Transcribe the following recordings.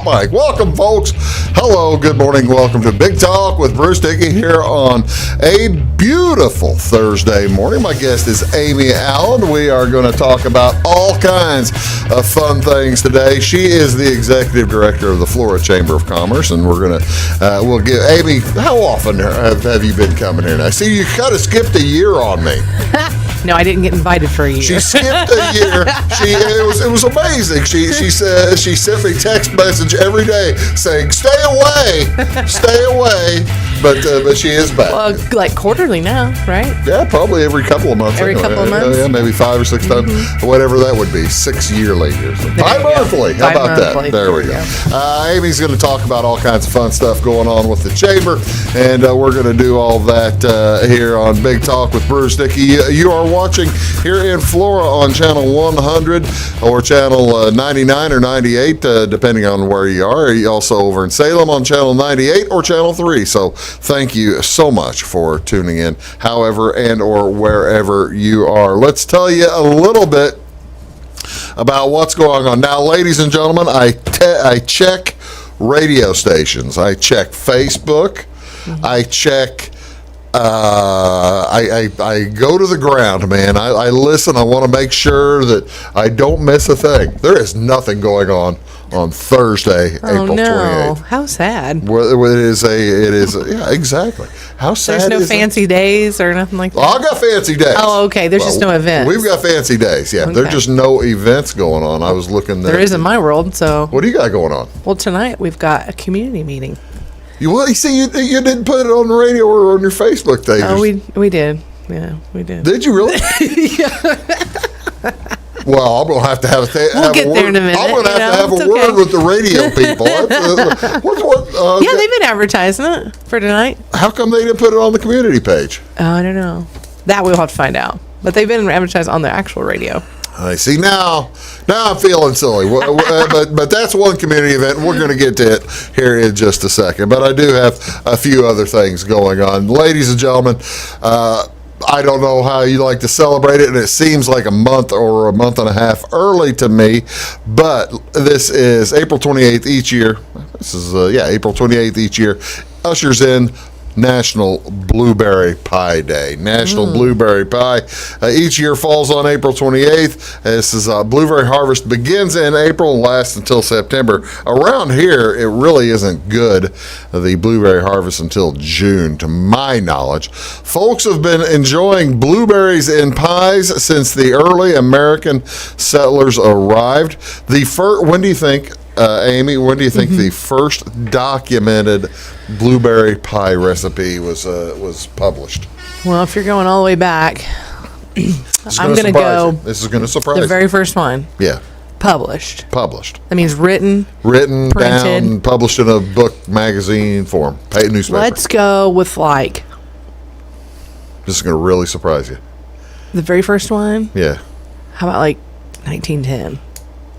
mic. Welcome, folks. Hello, good morning. Welcome to Big Talk with Bruce Dickey here on a beautiful Thursday morning. My guest is Amy Allen. We are going to talk about all kinds of fun things today. She is the executive director of the Flora Chamber of Commerce, and we're going to, we'll give Amy, how often have you been coming here? I see you kind of skipped a year on me. No, I didn't get invited for a year. She skipped a year. It was amazing. She said she sent me text message every day saying, "Stay away, stay away." But she is back. Well, like quarterly now, right? Yeah, probably every couple of months. Every couple of months. Yeah, maybe 5 or 6 times, whatever that would be. 6 yearly or something. Bi-monthly. How about that? There we go. Amy's going to talk about all kinds of fun stuff going on with the chamber, and we're going to do all that here on Big Talk with Bruce Dickey. You are watching here in Flora on channel 100 or channel 99 or 98, depending on where you are. You're also over in Salem on channel 98 or channel 3. So thank you so much for tuning in, however and or wherever you are. Let's tell you a little bit about what's going on. Now, ladies and gentlemen, I check radio stations. I check Facebook. I check... I go to the ground, man. I listen. I want to make sure that I don't miss a thing. There is nothing going on Thursday, April 28th. How sad. Well, it is yeah, exactly. How sad. There's no fancy days or nothing like that. Well, I got fancy days. Oh, okay. There's just no events. We've got fancy days. Yeah, okay. There's just no events going on. I was looking there. There is in my world. So what do you got going on? Well, tonight we've got a community meeting. You see, you didn't put it on the radio or on your Facebook page. Oh, we did. Yeah, we did. Did you really? Yeah. Well, I'm going to have to have we'll get there in a minute. I'm going to have a word with the radio people. Yeah, they've been advertising it for tonight. How come they didn't put it on the community page? Oh, I don't know. That we'll have to find out. But they've been advertised on the actual radio. I see. Now I'm feeling silly. But that's one community event. We're going to get to it here in just a second. But I do have a few other things going on. Ladies and gentlemen, I don't know how you like to celebrate it, and it seems like a month or a month and a half early to me, but this is April 28th each year. This is, April 28th each year. Ushers in National Blueberry Pie Day. National Blueberry Pie each year falls on April 28th. This is blueberry harvest begins in April and lasts until September. Around here, it really isn't good, the blueberry harvest, until June, to my knowledge. Folks have been enjoying blueberries in pies since the early American settlers arrived. When do you think, Amy, when do you think the first documented blueberry pie recipe was published? Well, if you're going all the way back, I'm going to go. This is going to surprise you. The very first one. Yeah. Published. That means written, printed, down, published in a book, magazine form, newspaper. Let's go with This is going to really surprise you. The very first one? Yeah. How about 1910?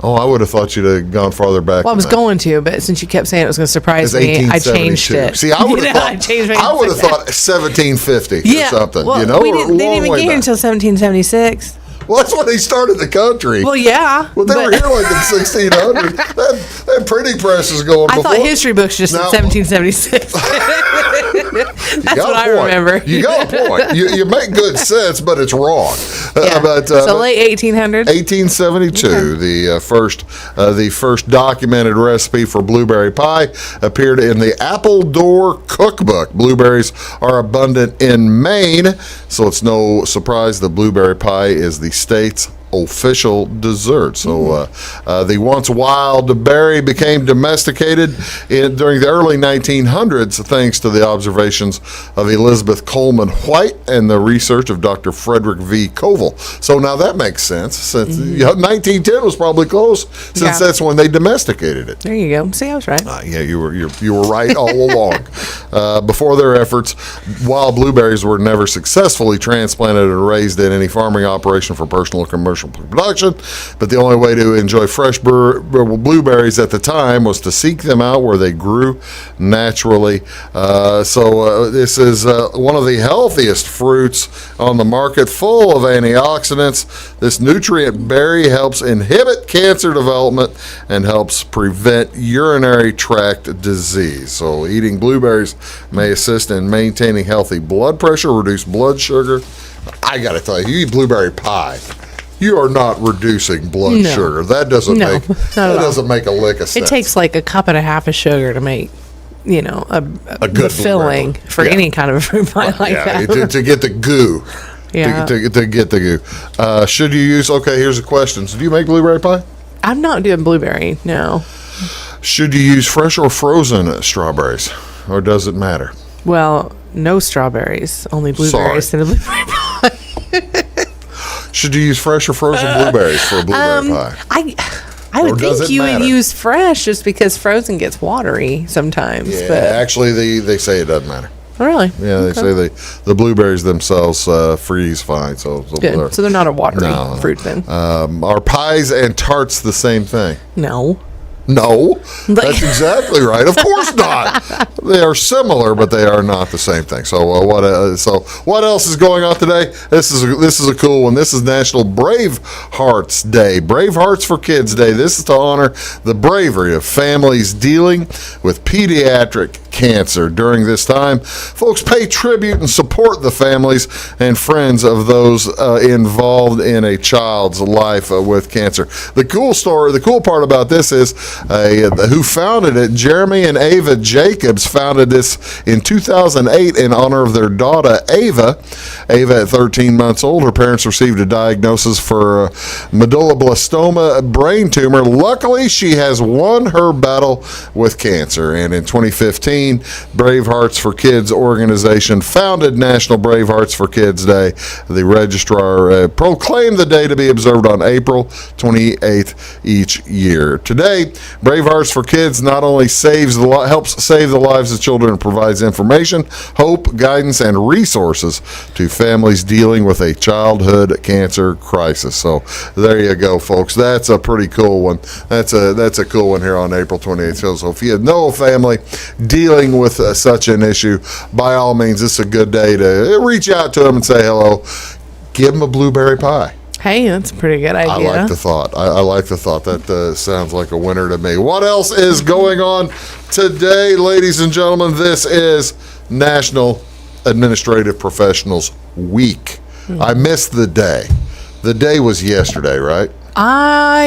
Oh, I would have thought you'd have gone farther back. Well, I was going to, but since you kept saying it was going to surprise me, I changed it. See, I would have thought 1750 or something. Well, they didn't even get here until 1776. Well, that's when they started the country. Well, yeah. Well, they were here like in 1600. That printing press is going before. I thought history books just said 1776. That's what I remember. You got a point. You make good sense, but it's wrong. Yeah. So late 1800s? 1872, the first documented recipe for blueberry pie appeared in the Apple Door Cookbook. Blueberries are abundant in Maine, so it's no surprise that blueberry pie is the state's official dessert. So the once wild berry became domesticated during the early 1900s thanks to the observations of Elizabeth Coleman White and the research of Dr. Frederick V. Koval. So now that makes sense, since 1910 was probably close, since that's when they domesticated it. There you go. See, I was right. Yeah, you were right all along. Before their efforts, wild blueberries were never successfully transplanted or raised in any farming operation for personal or commercial commercial production, but the only way to enjoy fresh blueberries at the time was to seek them out where they grew naturally. This is one of the healthiest fruits on the market, full of antioxidants. This nutrient berry helps inhibit cancer development and helps prevent urinary tract disease. So eating blueberries may assist in maintaining healthy blood pressure, reduce blood sugar. I got to tell you, you eat blueberry pie, you are not reducing blood sugar. That doesn't make a lick of sense. It takes like a cup and a half of sugar to make, a good filling for any kind of a fruit pie like that. To get the goo. Yeah. To get the goo. Should you use, here's the questions. Do you make blueberry pie? I'm not doing blueberry, no. Should you use fresh or frozen strawberries, or does it matter? Well, no strawberries, only blueberries in a blueberry pie. Should you use fresh or frozen blueberries for a blueberry pie? I would think you would use fresh just because frozen gets watery sometimes. Yeah, but actually, they say it doesn't matter. Oh, really? Yeah, they say the blueberries themselves freeze fine. So good. So they're not a watery fruit then. Are pies and tarts the same thing? No, that's exactly right. Of course not. They are similar, but they are not the same thing. So what else is going on today? This is a cool one. This is National Brave Hearts Day. Brave Hearts for Kids Day. This is to honor the bravery of families dealing with pediatric cancer. During this time, folks pay tribute and support the families and friends of those involved in a child's life with cancer. The cool part about this is who founded it. Jeremy and Ava Jacobs founded this in 2008 in honor of their daughter Ava. Ava, at 13 months old, her parents received a diagnosis for medulloblastoma brain tumor. Luckily, she has won her battle with cancer, and in 2015, Brave Hearts for Kids organization founded National Brave Hearts for Kids Day. The registrar proclaimed the day to be observed on April 28th each year. Today, Brave Hearts for Kids not only helps save the lives of children and provides information, hope, guidance, and resources to families dealing with a childhood cancer crisis. So there you go, folks. That's a pretty cool one. That's a cool one here on April 28th. So if you know a family dealing with such an issue, by all means, it's a good day to reach out to them and say hello. Give them a blueberry pie. Hey, that's a pretty good idea. I like the thought. I like the thought. That sounds like a winner to me. What else is going on today, ladies and gentlemen? This is National Administrative Professionals Week. I missed the day. The day was yesterday, right?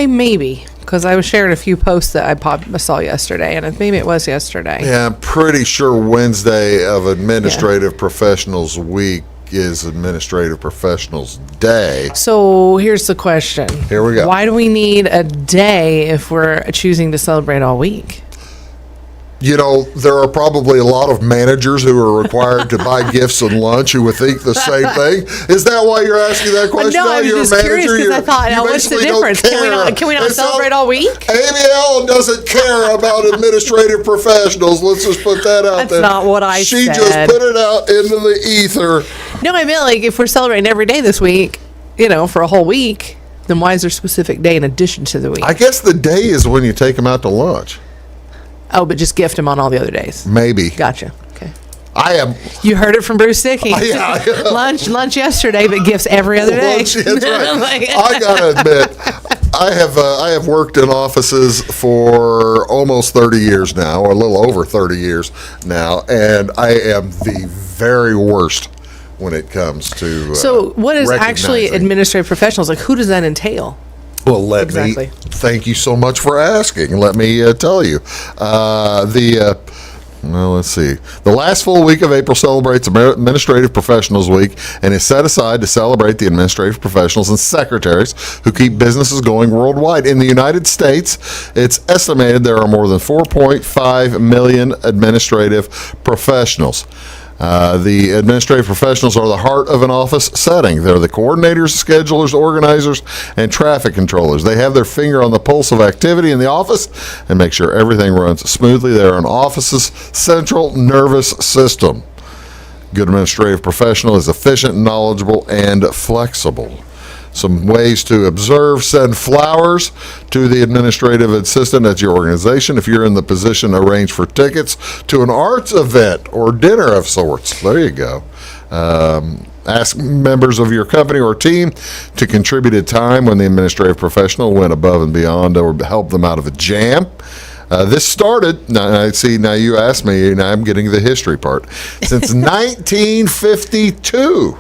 Maybe, because I was sharing a few posts that I saw yesterday, and maybe it was yesterday. Yeah, I'm pretty sure Wednesday of Administrative Professionals Week is Administrative Professionals Day. So here's the question. Here we go. Why do we need a day if we're choosing to celebrate all week? There are probably a lot of managers who are required to buy gifts and lunch who would think the same thing. Is that why you're asking that question? No, I was just curious because I thought, what's the difference? Can we not celebrate all week? Amy Ellen doesn't care about administrative professionals. Let's just put that out there. That's not what I said. She just put it out into the ether. No, I meant like if we're celebrating every day this week, for a whole week, then why is there a specific day in addition to the week? I guess the day is when you take them out to lunch. Oh, but just gift them on all the other days. Maybe. Gotcha. Okay. You heard it from Bruce Dickey. Yeah. lunch yesterday, but gifts every other day. That's right. I gotta admit, I have worked in offices for almost 30 years now, or a little over 30 years now, and I am the very worst when it comes to So what is actually administrative professionals? Like, who does that entail? Well, thank you so much for asking. Let me tell you. Let's see. The last full week of April celebrates Administrative Professionals Week and is set aside to celebrate the administrative professionals and secretaries who keep businesses going worldwide. In the United States, it's estimated there are more than 4.5 million administrative professionals. The administrative professionals are the heart of an office setting. They're the coordinators, schedulers, organizers, and traffic controllers. They have their finger on the pulse of activity in the office and make sure everything runs smoothly. They're an office's central nervous system. Good administrative professional is efficient, knowledgeable, and flexible. Some ways to observe: send flowers to the administrative assistant at your organization. If you're in the position, arrange for tickets to an arts event or dinner of sorts. There you go. Ask members of your company or team to contribute a time when the administrative professional went above and beyond or help them out of a jam. This started, now you asked me, and I'm getting the history part, since 1952.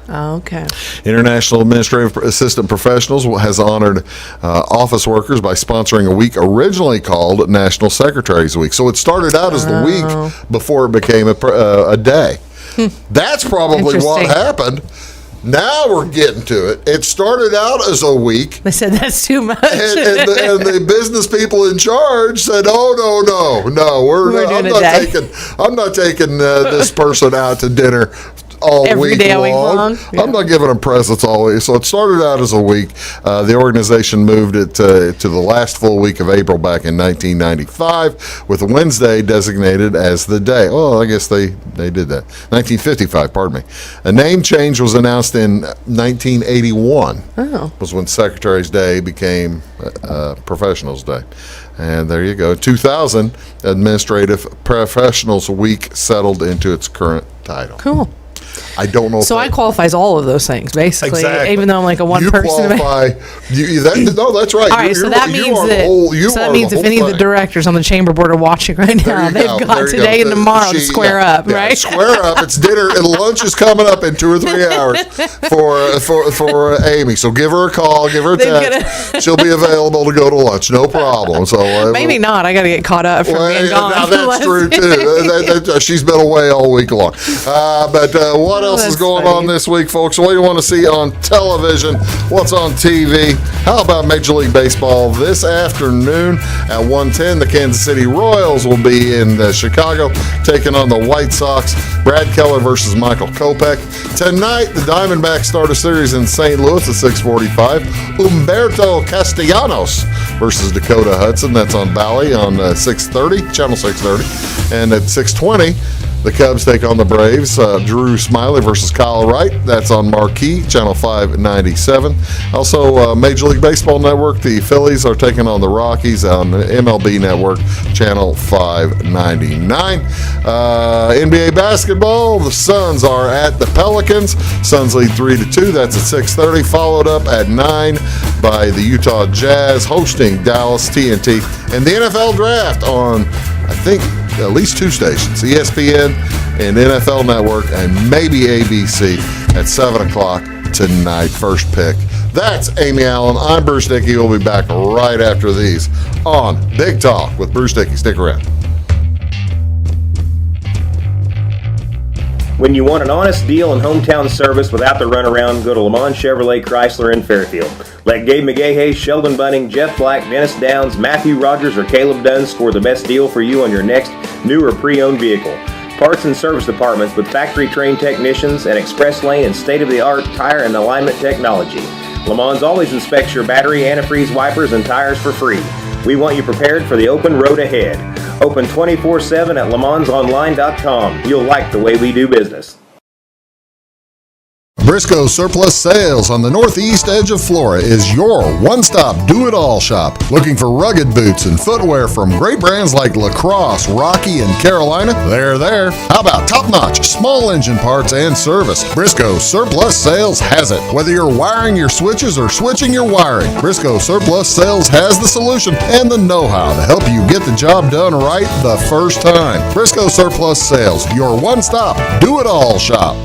Okay. International Administrative Assistant Professionals has honored office workers by sponsoring a week originally called National Secretaries Week. So it started out as the week before it became a day. That's probably what happened. Now we're getting to it. It started out as a week. They said that's too much. And the business people in charge said, "Oh no, I'm not taking this person out to dinner all every week day, long. Yeah. I'm not giving them presents all week." So it started out as a week. The organization moved it to the last full week of April back in 1995, with Wednesday designated as the day. Oh, I guess they did that. 1955, pardon me. A name change was announced in 1981. Was when Secretary's Day became Professionals Day. And there you go. 2000, Administrative Professionals Week settled into its current title. Cool. I don't know. So I qualify as all of those things, basically. Exactly. Even though I'm like a one you person. Qualify. No, that's right. All right, so that means if any of the directors on the chamber board are watching right now, they've got today and tomorrow to square up, right? Square up. It's dinner and lunch is coming up in 2 or 3 hours for Amy. So give her a call, give her a text. She'll be available to go to lunch, no problem. So maybe not. I got to get caught up from being gone. Now that's true too. She's been away all week long. But what else is going on this week, folks? What do you want to see on television? What's on TV? How about Major League Baseball this afternoon at 1:10? The Kansas City Royals will be in Chicago taking on the White Sox. Brad Keller versus Michael Kopech. Tonight, the Diamondbacks start a series in St. Louis at 6:45. Humberto Castellanos versus Dakota Hudson. That's on Bally on 6:30, channel 630. And at 6:20, the Cubs take on the Braves. Drew Smiley versus Kyle Wright. That's on Marquee, channel 597. Also, Major League Baseball Network, the Phillies are taking on the Rockies on MLB Network, channel 599. NBA basketball, the Suns are at the Pelicans. Suns lead 3-2. That's at 6:30. Followed up at 9 by the Utah Jazz hosting Dallas TNT. And the NFL Draft on, I think, at least 2 stations, ESPN and NFL Network, and maybe ABC at 7 o'clock tonight. First pick. That's Amy Allen. I'm Bruce Dickey. We'll be back right after these on Big Talk with Bruce Dickey. Stick around. When you want an honest deal and hometown service without the runaround, go to Lamont Chevrolet Chrysler in Fairfield. Let Gabe McGahey, Sheldon Bunning, Jeff Black, Dennis Downs, Matthew Rogers, or Caleb Dunn score the best deal for you on your next new or pre-owned vehicle. Parts and service departments with factory-trained technicians and express lane and state-of-the-art tire and alignment technology. Lamont always inspects your battery, antifreeze, wipers, and tires for free. We want you prepared for the open road ahead. Open 24/7 at LeMansOnline.com. You'll like the way we do business. Briscoe Surplus Sales on the northeast edge of Flora is your one-stop do-it-all shop. Looking for rugged boots and footwear from great brands like Lacrosse, Rocky, and Carolina? They're there. How about top-notch small engine parts and service? Briscoe Surplus Sales has it. Whether you're wiring your switches or switching your wiring, Briscoe Surplus Sales has the solution and the know-how to help you get the job done right the first time. Briscoe Surplus Sales, your one-stop do-it-all shop.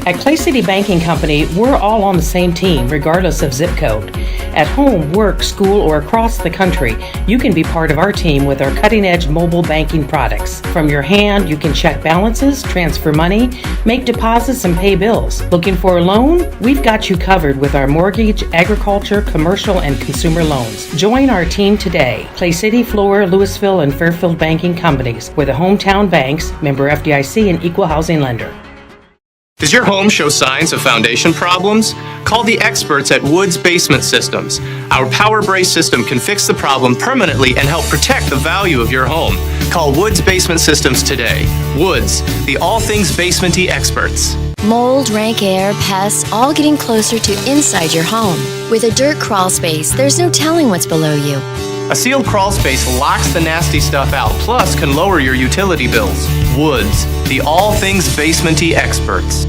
At Clay City Banking Company, we're all on the same team, regardless of zip code. At home, work, school, or across the country, you can be part of our team with our cutting-edge mobile banking products. From your hand, you can check balances, transfer money, make deposits, and pay bills. Looking for a loan? We've got you covered with our mortgage, agriculture, commercial, and consumer loans. Join our team today. Clay City, Flora, Louisville, and Fairfield Banking Companies. We're the hometown banks, member FDIC, and equal housing lender. Does your home show signs of foundation problems? Call the experts at Woods Basement Systems. Our Power Brace system can fix the problem permanently and help protect the value of your home. Call Woods Basement Systems today. Woods, the all things basement-y experts. Mold, rank air, pests, all getting closer to inside your home. With a dirt crawl space, there's no telling what's below you. A sealed crawl space locks the nasty stuff out, plus can lower your utility bills. Woods, the all things basement-y experts.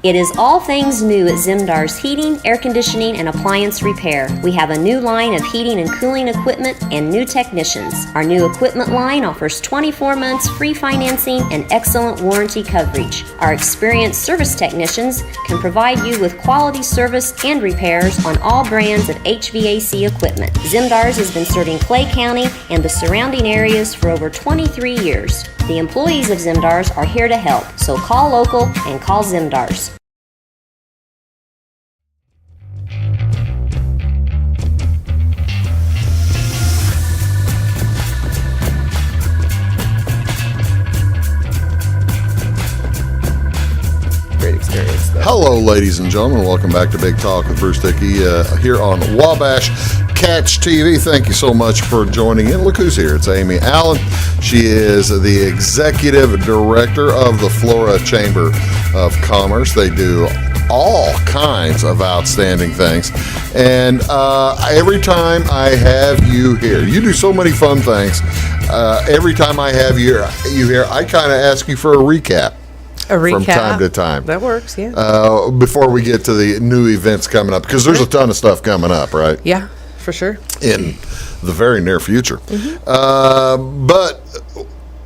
It is all things new at Zimdar's Heating, Air Conditioning, and Appliance Repair. We have a new line of heating and cooling equipment and new technicians. Our new equipment line offers 24 months free financing and excellent warranty coverage. Our experienced service technicians can provide you with quality service and repairs on all brands of HVAC equipment. Zimdar's has been serving Clay County and the surrounding areas for over 23 years. The employees of Zimdar's are here to help, so call local and call Zimdar's. Great experience, though. Hello, ladies and gentlemen. Welcome back to Big Talk with Bruce Dickey here on Wabash Catch TV. Thank you so much for joining in. Look who's here. It's Amy Allen. She is the executive director of the Flora Chamber of Commerce. They do all kinds of outstanding things. And every time I have you here, you do so many fun things. Every time I have you here, I kind of ask you for a recap. From time to time. That works, yeah. Before we get to the new events coming up, because there's a ton of stuff coming up, right? Yeah, for sure. In the very near future. But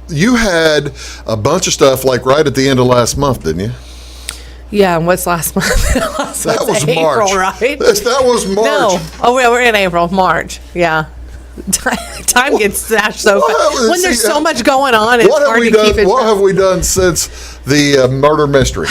you had a bunch of stuff like right at the end of last month, didn't you? Yeah, and what's last month? That was April, March. Right? That was March. No. Oh, we're in April, March. Yeah. Time gets stashed so fast. When there's so much going on, it's hard to keep it. What have we done since the murder mystery?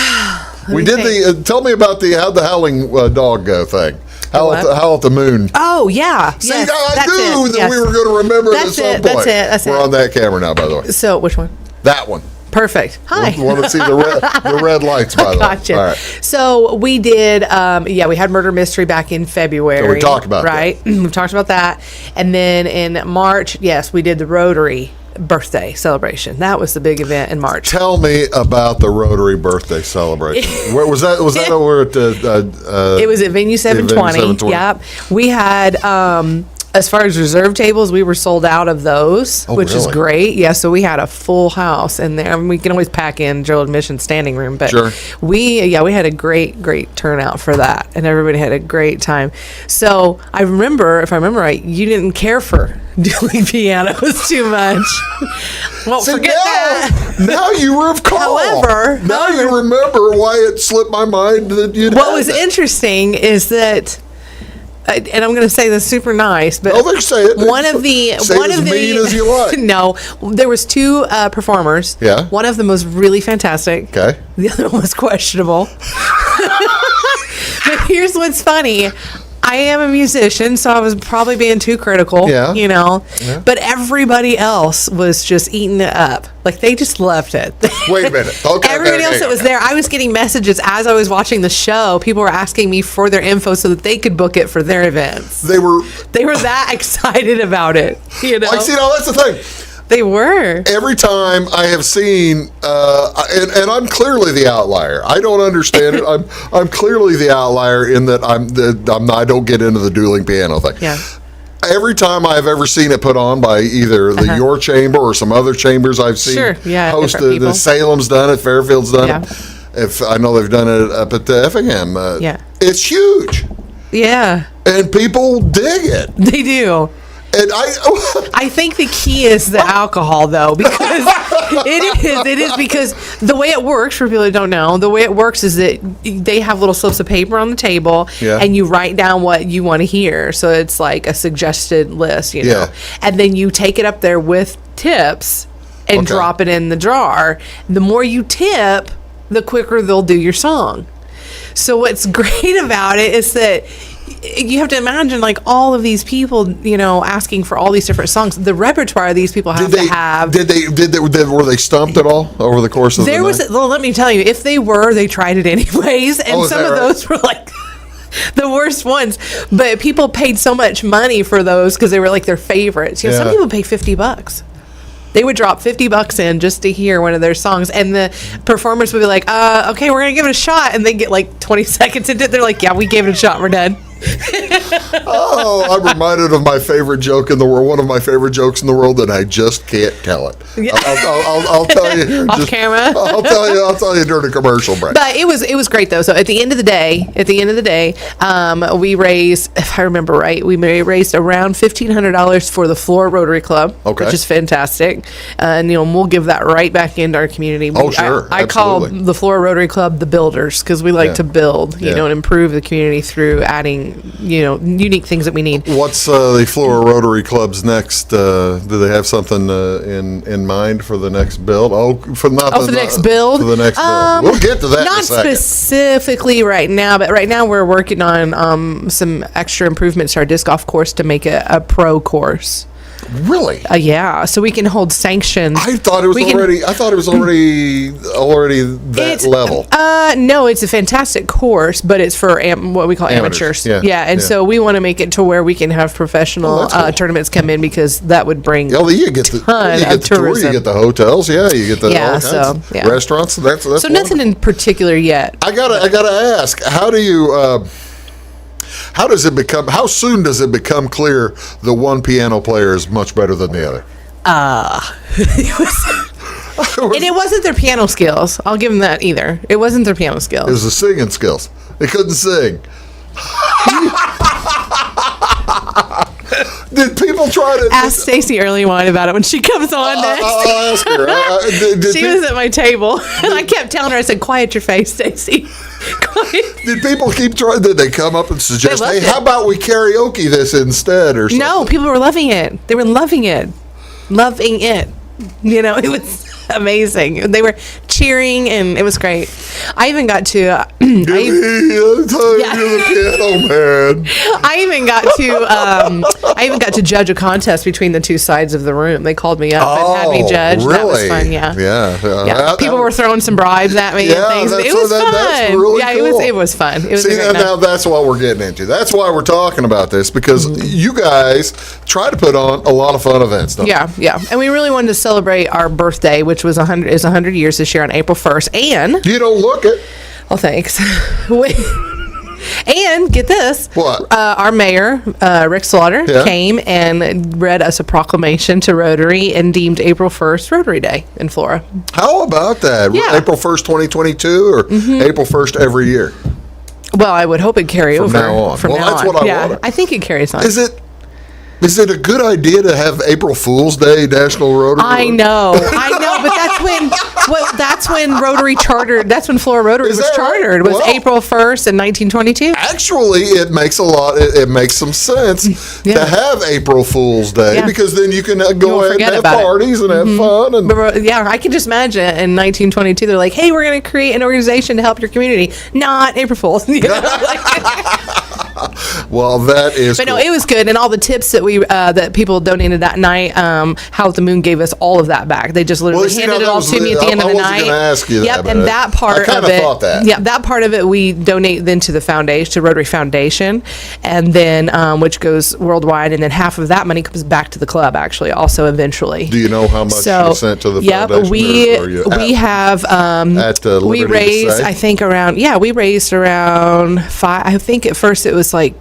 We did tell me about how'd the howling dog go thing. Howl at the moon. Oh, yeah. See, yes, I knew that we were going to remember it at some point. That's We're on that camera now, by the way. So, which one? That one. Perfect. Hi. Want to see the red lights, by the way. Gotcha. All right. So we did, we had Murder Mystery back in February. So we talked about that. We've talked about that. And then in March, yes, we did the Rotary birthday celebration. That was the big event in March. Tell me about the Rotary birthday celebration. Where was that? Was that over at the? It was at Venue 720. Yep. We had. As far as reserve tables, we were sold out of those, which is great. Yeah, so we had a full house in there. I mean, we can always pack in general admission standing room, but we had a great turnout for that, and everybody had a great time. So I remember, if I remember right, you didn't care for doing pianos too much. Well, forget that. Now you recall. However, you remember why it slipped my mind that you. What was interesting is that. And I'm going to say this super nice, but say it. One of the mean as you like. No, there was two performers. Yeah. One of them was really fantastic. Okay. The other one was questionable. But here's what's funny. I am a musician, so I was probably being too critical, you know. Yeah. But everybody else was just eating it up. Like, they just loved it. Wait a minute. Okay. Everybody else that was there, I was getting messages as I was watching the show. People were asking me for their info so that they could book it for their events. They were that excited about it, you know. Like, see, now that's the thing. They were. Every time I have seen, and I'm clearly the outlier. I don't understand it. I'm clearly the outlier in that I don't get into the dueling piano thing. Yeah. Every time I've ever seen it put on by either your chamber or some other chambers I've seen hosted, the Salem's done it, Fairfield's done it. If I know they've done it up at the Effingham. It's huge. Yeah. And people dig it. They do. And I think the key is the alcohol, though, because it is because the way it works, for people that don't know, the way it works is that they have little slips of paper on the table, and you write down what you want to hear. So it's like a suggested list, you know, and then you take it up there with tips and drop it in the jar. The more you tip, the quicker they'll do your song. So what's great about it is that you have to imagine, like, all of these people, you know, asking for all these different songs. The repertoire these people have to have. Were they stumped at all over the course of the night? Well, let me tell you, if they were, they tried it anyways, and some of those were like the worst ones. But people paid so much money for those because they were like their favorites. You know, some people pay $50. They would drop $50 in just to hear one of their songs, and the performers would be like, "Okay, we're gonna give it a shot," and they get like 20 seconds into it. They're like, "Yeah, we gave it a shot. We're done." Oh, I'm reminded of my favorite joke in the world. One of my favorite jokes in the world, and I just can't tell it. Yeah. I'll tell you here. Off camera. I'll tell you during a commercial break. But it was great though. So at the end of the day, we raised, if I remember right, we raised around $1,500 for the Flora Rotary Club, Okay. which is fantastic. And we'll give that right back into our community. Oh, sure. I call Absolutely. the Flora Rotary Club the builders because we like to build, and improve the community through adding, unique things that we need. What's the Flora Rotary Club's next? Do they have something in mind for the next build? For the next build. For the next build. We'll get to that. Not in a second. specifically right now, but right now we're working on some extra improvements to our disc golf course to make it a pro course. Really? Yeah, so we can hold sanctions. I thought it was already that level. No, it's a fantastic course, but it's for what we call amateurs. And so we want to make it to where we can have professional cool. tournaments come in because that would bring You get the tour, you get the hotels, you get the all kinds of restaurants. That's so nothing in particular yet. I gotta ask, how soon does it become clear the one piano player is much better than the other? And it wasn't their piano skills. I'll give them that either. It wasn't their piano skills. It was the singing skills. They couldn't sing. Did people try to ask Stacy early on about it when she comes on next? I'll ask her. She was at my table, and I kept telling her, I said, "Quiet your face, Stacy." Did people keep trying? Did they come up and suggest, "Hey, how about we karaoke this instead?" Or something? No, people were loving it. They were loving it. It was amazing. They were cheering, and it was great. I even got to. You're the piano man. I even got to judge a contest between the two sides of the room. They called me up and had me judge. Really? That was fun. Yeah. People were throwing some bribes at me and things. It was fun. That's really cool. It was fun. It was now that's what we're getting into. That's why we're talking about this, because you guys try to put on a lot of fun events. Don't you? Yeah. And we really wanted to celebrate our birthday, which was 100 years this year on April 1st. And you don't look it. Well, thanks. And get this. What? Our mayor, Rick Slaughter, came and read us a proclamation to Rotary and deemed April 1st Rotary Day in Flora. How about that? Yeah. April 1st, 2022 or April 1st every year? Well, I would hope it carry over. From now on. That's what I wanted. I think it carries on. Is it a good idea to have April Fool's Day National Rotary? I know, but that's when Rotary chartered. That's when Flora Rotary was chartered. It was April 1st in 1922. Actually, it makes it makes some sense to have April Fool's Day because then you can go ahead and have parties and have fun. And I can just imagine in 1922 they're like, "Hey, we're going to create an organization to help your community." Not April Fool's. Well, that is. But no, it was good, and all the tips that that people donated that night. How the Moon gave us all of that back. They just literally handed it all to me at the end of the night. I wasn't going to ask you that. And that part of it. Thought that. Yeah, that part of it we donate then to the foundation, to Rotary Foundation, and then which goes worldwide, and then half of that money comes back to the club. Actually, also eventually. Do you know how much you sent to the foundation? We have. We raised, I think we raised around I think at first it was like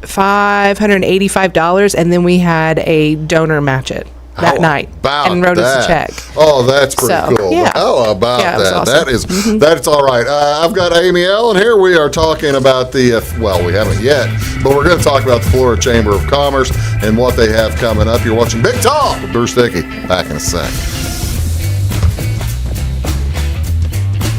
$585, and then we had a donor match it that night and wrote us a check. Oh, that's pretty cool. Yeah. How about that? Awesome. That's all right. I've got Amy Ellen here. We are talking about we haven't yet, but we're going to talk about the Florida Chamber of Commerce and what they have coming up. You're watching Big Talk with Bruce Dickey. Back in a sec.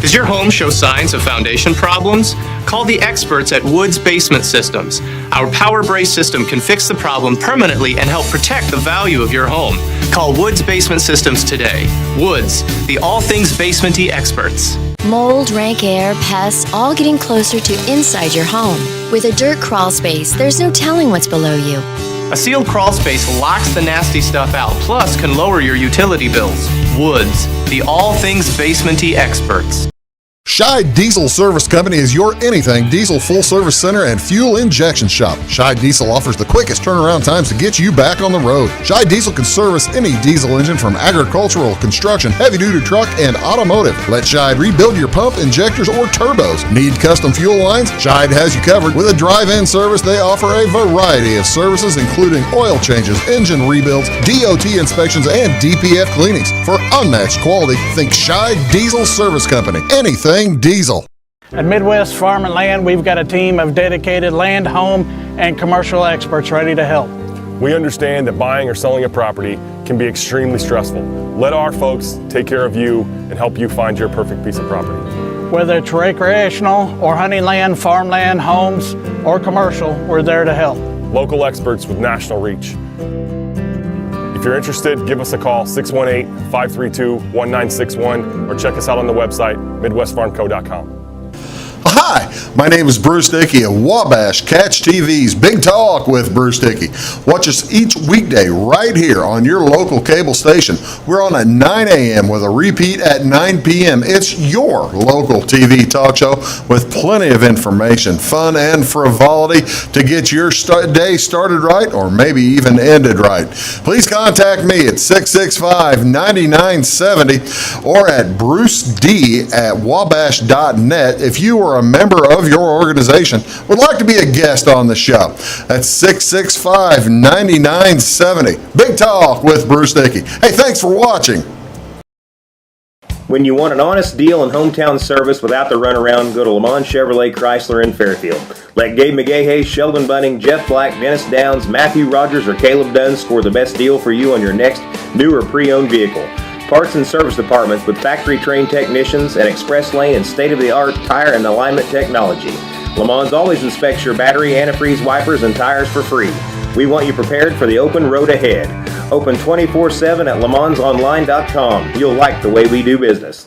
Does your home show signs of foundation problems? Call the experts at Woods Basement Systems. Our Power Brace system can fix the problem permanently and help protect the value of your home. Call Woods Basement Systems today. Woods, the all things basement-y experts. Mold, rank air, pests, all getting closer to inside your home. With a dirt crawl space, there's no telling what's below you. A sealed crawl space locks the nasty stuff out, plus can lower your utility bills. Woods, the all things basement-y experts. Scheid Diesel Service Company is your anything diesel full service center and fuel injection shop. Scheid Diesel offers the quickest turnaround times to get you back on the road. Scheid Diesel can service any diesel engine from agricultural, construction, heavy-duty truck, and automotive. Let Scheid rebuild your pump, injectors, or turbos. Need custom fuel lines? Scheid has you covered. With a drive-in service, they offer a variety of services, including oil changes, engine rebuilds, DOT inspections, and DPF cleanings. For unmatched quality, think Scheid Diesel Service Company. Anything diesel. At Midwest Farm and Land, we've got a team of dedicated land, home, and commercial experts ready to help. We understand that buying or selling a property can be extremely stressful. Let our folks take care of you and help you find your perfect piece of property. Whether it's recreational or hunting land, farmland, homes, or commercial, we're there to help. Local experts with national reach. If you're interested, give us a call, 618-532-1961, or check us out on the website, MidwestFarmCo.com. Hi, my name is Bruce Dickey of Wabash Catch TV's Big Talk with Bruce Dickey. Watch us each weekday right here on your local cable station. We're on at 9 a.m. with a repeat at 9 p.m. It's your local TV talk show with plenty of information, fun, and frivolity to get your day started right or maybe even ended right. Please contact me at 665-9970 or at bruced@wabash.net if you are a member of your organization would like to be a guest on the show. That's 665-9970. Big Talk with Bruce Dickey. Hey, thanks for watching. When you want an honest deal and hometown service without the runaround, go to Lamont Chevrolet Chrysler in Fairfield. Let Gabe McGahey, Sheldon Bunning, Jeff Black, Dennis Downs, Matthew Rogers, or Caleb Dunn score the best deal for you on your next new or pre-owned vehicle. Parts and service departments with factory-trained technicians and express lane and state-of-the-art tire and alignment technology. Lamont always inspects your battery, antifreeze, wipers, and tires for free. We want you prepared for the open road ahead. Open 24/7 at LaMonsOnline.com. You'll like the way we do business.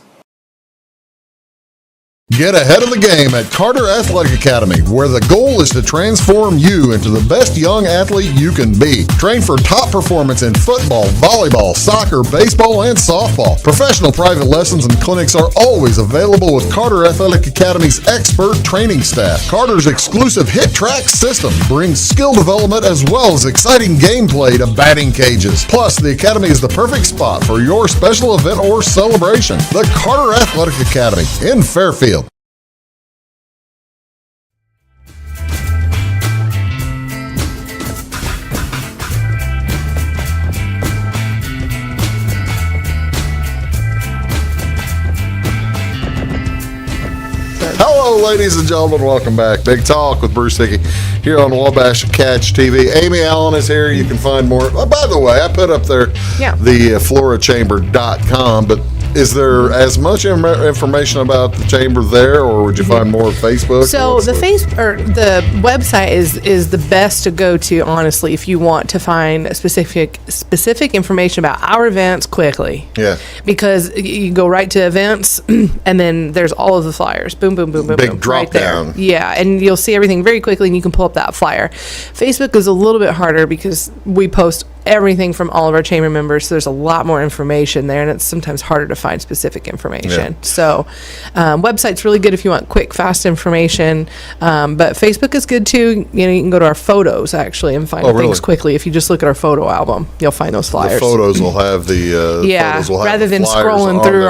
Get ahead of the game at Carter Athletic Academy, where the goal is to transform you into the best young athlete you can be. Train for top performance in football, volleyball, soccer, baseball, and softball. Professional private lessons and clinics are always available with Carter Athletic Academy's expert training staff. Carter's exclusive Hit Track system brings skill development as well as exciting gameplay to batting cages. Plus, the Academy is the perfect spot for your special event or celebration. The Carter Athletic Academy in Fairfield. Hello, ladies and gentlemen. Welcome back. Big Talk with Bruce Dickey here on Wabash Catch TV. Amy Allen is here. You can find more. Oh, by the way, I put up there the florachamber.com, but is there as much information about the chamber there, or would you find more on Facebook? So the website is the best to go to, honestly, if you want to find specific information about our events quickly. Yeah. Because you go right to events, and then there's all of the flyers. Boom, boom, boom, boom, Big boom. drop Right there. down. Yeah, and you'll see everything very quickly, and you can pull up that flyer. Facebook is a little bit harder because we post everything from all of our chamber members, so there's a lot more information there, and it's sometimes harder to find specific information. Yeah. So website's really good if you want quick, fast information, but Facebook is good too. You know, you can go to our photos actually and find things quickly. If you just look at our photo album, you'll find those flyers. The photos will have the photos will have rather than flyers scrolling on through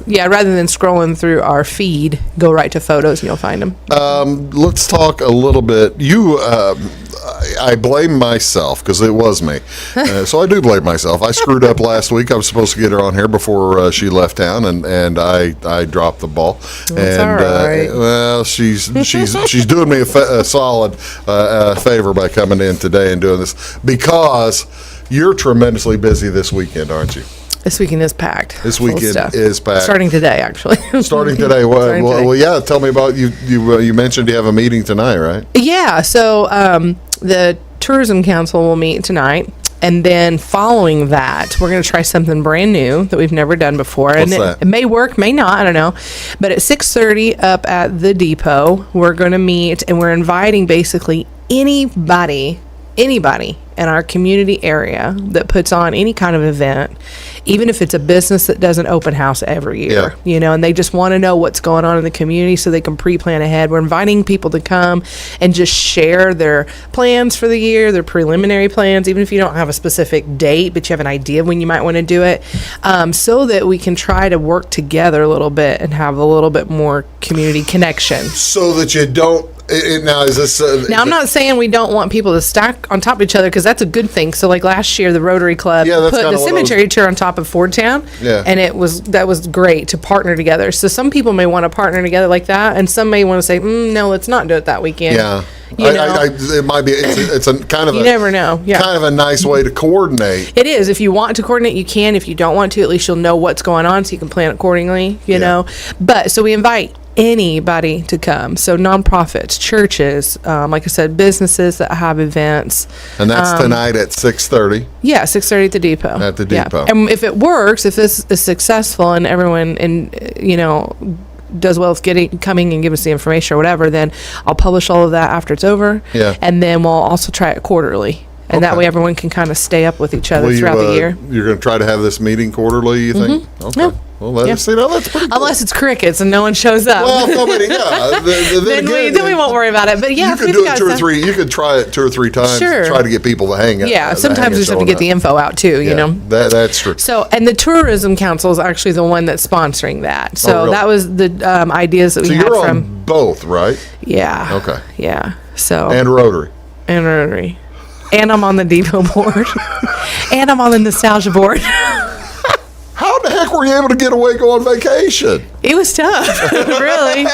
there, rather than scrolling through our feed, go right to photos and you'll find them. Let's talk a little bit. I blame myself because it was me. So I do blame myself. I screwed up last week. I was supposed to get her on here before she left town, and I dropped the ball. That's all right. Well, she's doing me a solid favor by coming in today and doing this because you're tremendously busy this weekend, aren't you? This weekend is packed. This weekend is packed. Starting today, actually. Starting today. Well, yeah. Tell me about you. You mentioned you have a meeting tonight, right? Yeah. So the Tourism Council will meet tonight, and then following that, we're going to try something brand new that we've never done before. What's that? It may work, may not. I don't know. But at 6:30 up at the depot, we're going to meet, and we're inviting basically anybody in our community area that puts on any kind of event, even if it's a business that does an open house every year, and they just want to know what's going on in the community so they can pre-plan ahead. We're inviting people to come and just share their plans for the year, their preliminary plans, even if you don't have a specific date, but you have an idea of when you might want to do it, so that we can try to work together a little bit and have a little bit more community connection. So that you don't. Now, is this? Now, I'm not saying we don't want people to stack on top of each other, because that's a good thing. So, like last year, the Rotary Club put the cemetery tour on top of Fordtown, and that was great to partner together. So, some people may want to partner together like that, and some may want to say, no, let's not do it that weekend. Yeah. It might be. It's a kind of. You never know. Yeah. Kind of a nice way to coordinate. It is. If you want to coordinate, you can. If you don't want to, at least you'll know what's going on, so you can plan accordingly. You know. But so we invite anybody to come. So nonprofits, churches, like I said, businesses that have events. And that's tonight at 6:30. Yeah, 6:30 at the depot. At the depot. And if it works, if this is successful and everyone does well with coming and give us the information or whatever, then I'll publish all of that after it's over. Yeah. And then we'll also try it quarterly. And that way everyone can kind of stay up with each other throughout the year. You're going to try to have this meeting quarterly, you think? Okay. Yeah. Well, that's pretty cool. Unless it's crickets and no one shows up. Well, nobody, then we won't worry about it. But yeah, you could do it 2 or 3. You could try it 2 or 3 times. Sure. Try to get people to hang out. Yeah, sometimes we just have to get the info out too. You know. That's true. So, and the Tourism Council is actually the one that's sponsoring that. So really? That was the ideas that we had you're from on both, right? Yeah. Okay. Yeah. So. And Rotary. And I'm on the depot board. And I'm on the nostalgia board. How the heck were you able to get away, go on vacation? It was tough, really.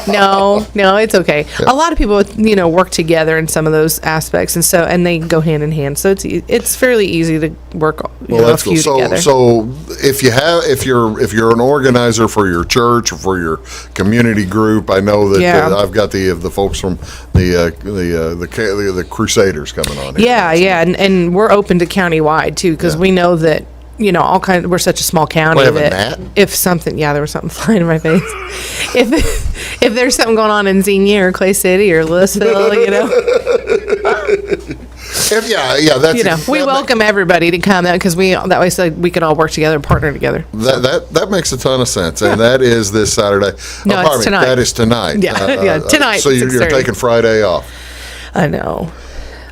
No, it's okay. Yeah. A lot of people, work together in some of those aspects, and they go hand in hand. So it's fairly easy to work. That's cool. Together. So if you're an organizer for your church or for your community group, I know that I've got the folks from the Crusaders coming on here. Yeah, and we're open to countywide too, because we know that. All kinds. We're such a small county that if something, there was something flying in my face. if there's something going on in Xenia or Clay City or Louisville, that's we welcome everybody to come out, because that way so we can all work together and partner together. That makes a ton of sense, and that is this Saturday. No, it's tonight. That is tonight. Yeah, tonight. So you're taking Friday off. I know.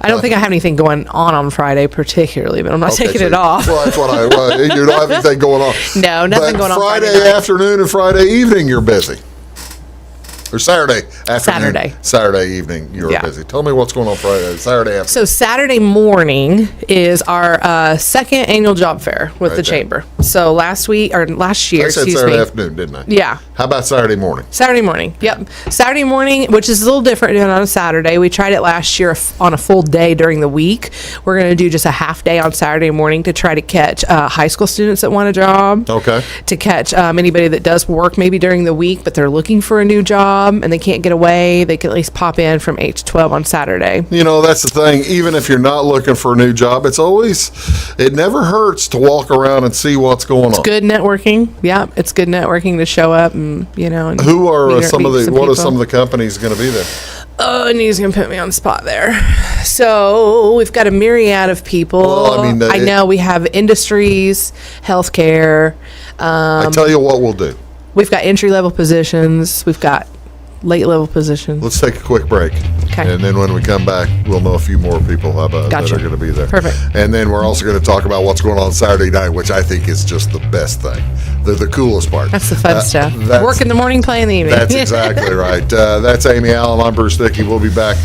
I don't think I have anything going on Friday particularly, but I'm not taking it off. Well, that's what you don't have anything going on. No, nothing going on Friday afternoon and Friday evening, you're busy. Or Saturday afternoon. Saturday evening, you're busy. Tell me what's going on Saturday afternoon. So Saturday morning is our second annual job fair with the chamber. So last year, I said Saturday afternoon, didn't I? Yeah. How about Saturday morning? Saturday morning, yep. Saturday morning, which is a little different than on a Saturday. We tried it last year on a full day during the week. We're going to do just a half day on Saturday morning to try to catch high school students that want a job. Okay. To catch anybody that does work maybe during the week, but they're looking for a new job and they can't get away. They can at least pop in from 8 to 12 on Saturday. That's the thing. Even if you're not looking for a new job, it never hurts to walk around and see what's going on. It's good networking. Yeah, it's good networking to show up and, and who are some of the companies going to be there? Oh, and he's going to put me on the spot there. So we've got a myriad of people. Well, I know we have industries, healthcare. I tell you what we'll do. We've got entry-level positions. We've got late-level positions. Let's take a quick break. Okay. And then when we come back, we'll know a few more people that are going to be there. Perfect. And then we're also going to talk about what's going on Saturday night, which I think is just the best thing. The coolest part. That's the fun stuff. Work in the morning, play in the evening. That's exactly right. That's Amy Allen. I'm Bruce Dickey. We'll be back.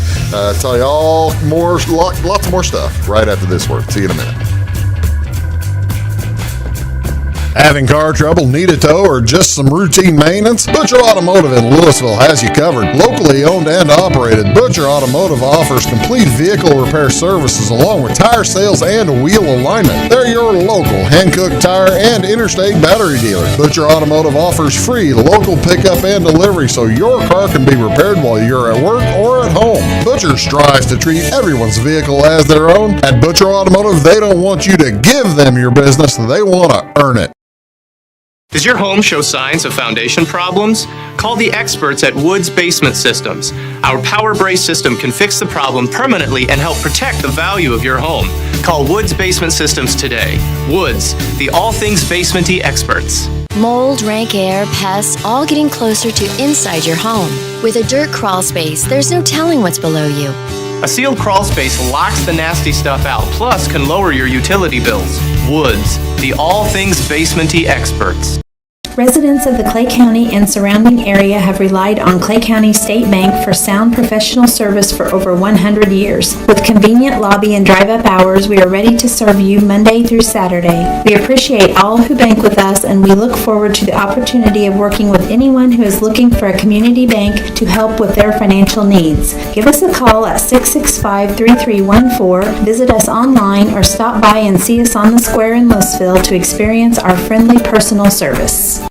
Tell you lots more stuff right after this word. See you in a minute. Having car trouble, need a tow, or just some routine maintenance? Butcher Automotive in Louisville has you covered. Locally owned and operated, Butcher Automotive offers complete vehicle repair services along with tire sales and wheel alignment. They're your local Hankook tire and interstate battery dealer. Butcher Automotive offers free local pickup and delivery so your car can be repaired while you're at work or at home. Butcher strives to treat everyone's vehicle as their own. At Butcher Automotive, they don't want you to give them your business, they want to earn it. Does your home show signs of foundation problems? Call the experts at Woods Basement Systems. Our power brace system can fix the problem permanently and help protect the value of your home. Call Woods Basement Systems today. Woods, the all things basementy experts. Mold, rank air, pests, all getting closer to inside your home. With a dirt crawl space, there's no telling what's below you. A sealed crawl space locks the nasty stuff out, plus can lower your utility bills. Woods, the all things basementy experts. Residents of the Clay County and surrounding area have relied on Clay County State Bank for sound professional service for over 100 years. With convenient lobby and drive-up hours, we are ready to serve you Monday through Saturday. We appreciate all who bank with us, and we look forward to the opportunity of working with anyone who is looking for a community bank to help with their financial needs. Give us a call at 665-3314, visit us online, or stop by and see us on the square in Louisville to experience our friendly personal service.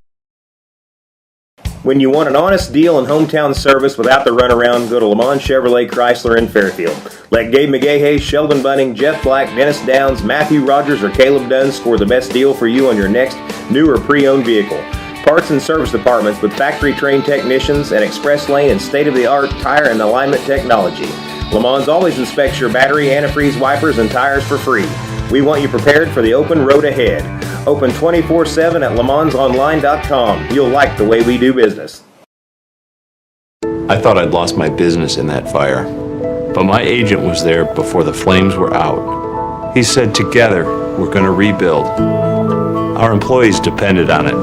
When you want an honest deal and hometown service without the runaround, go to Lamont Chevrolet Chrysler in Fairfield. Let Gabe McGahey, Sheldon Bunning, Jeff Black, Dennis Downs, Matthew Rogers, or Caleb Dunn score the best deal for you on your next new or pre-owned vehicle. Parts and service departments with factory-trained technicians and express lane and state-of-the-art tire and alignment technology. Lamont's always inspects your battery, antifreeze, wipers, and tires for free. We want you prepared for the open road ahead. Open 24/7 at LeMansOnline.com. You'll like the way we do business. I thought I'd lost my business in that fire, but my agent was there before the flames were out. He said, together, we're going to rebuild. Our employees depended on it.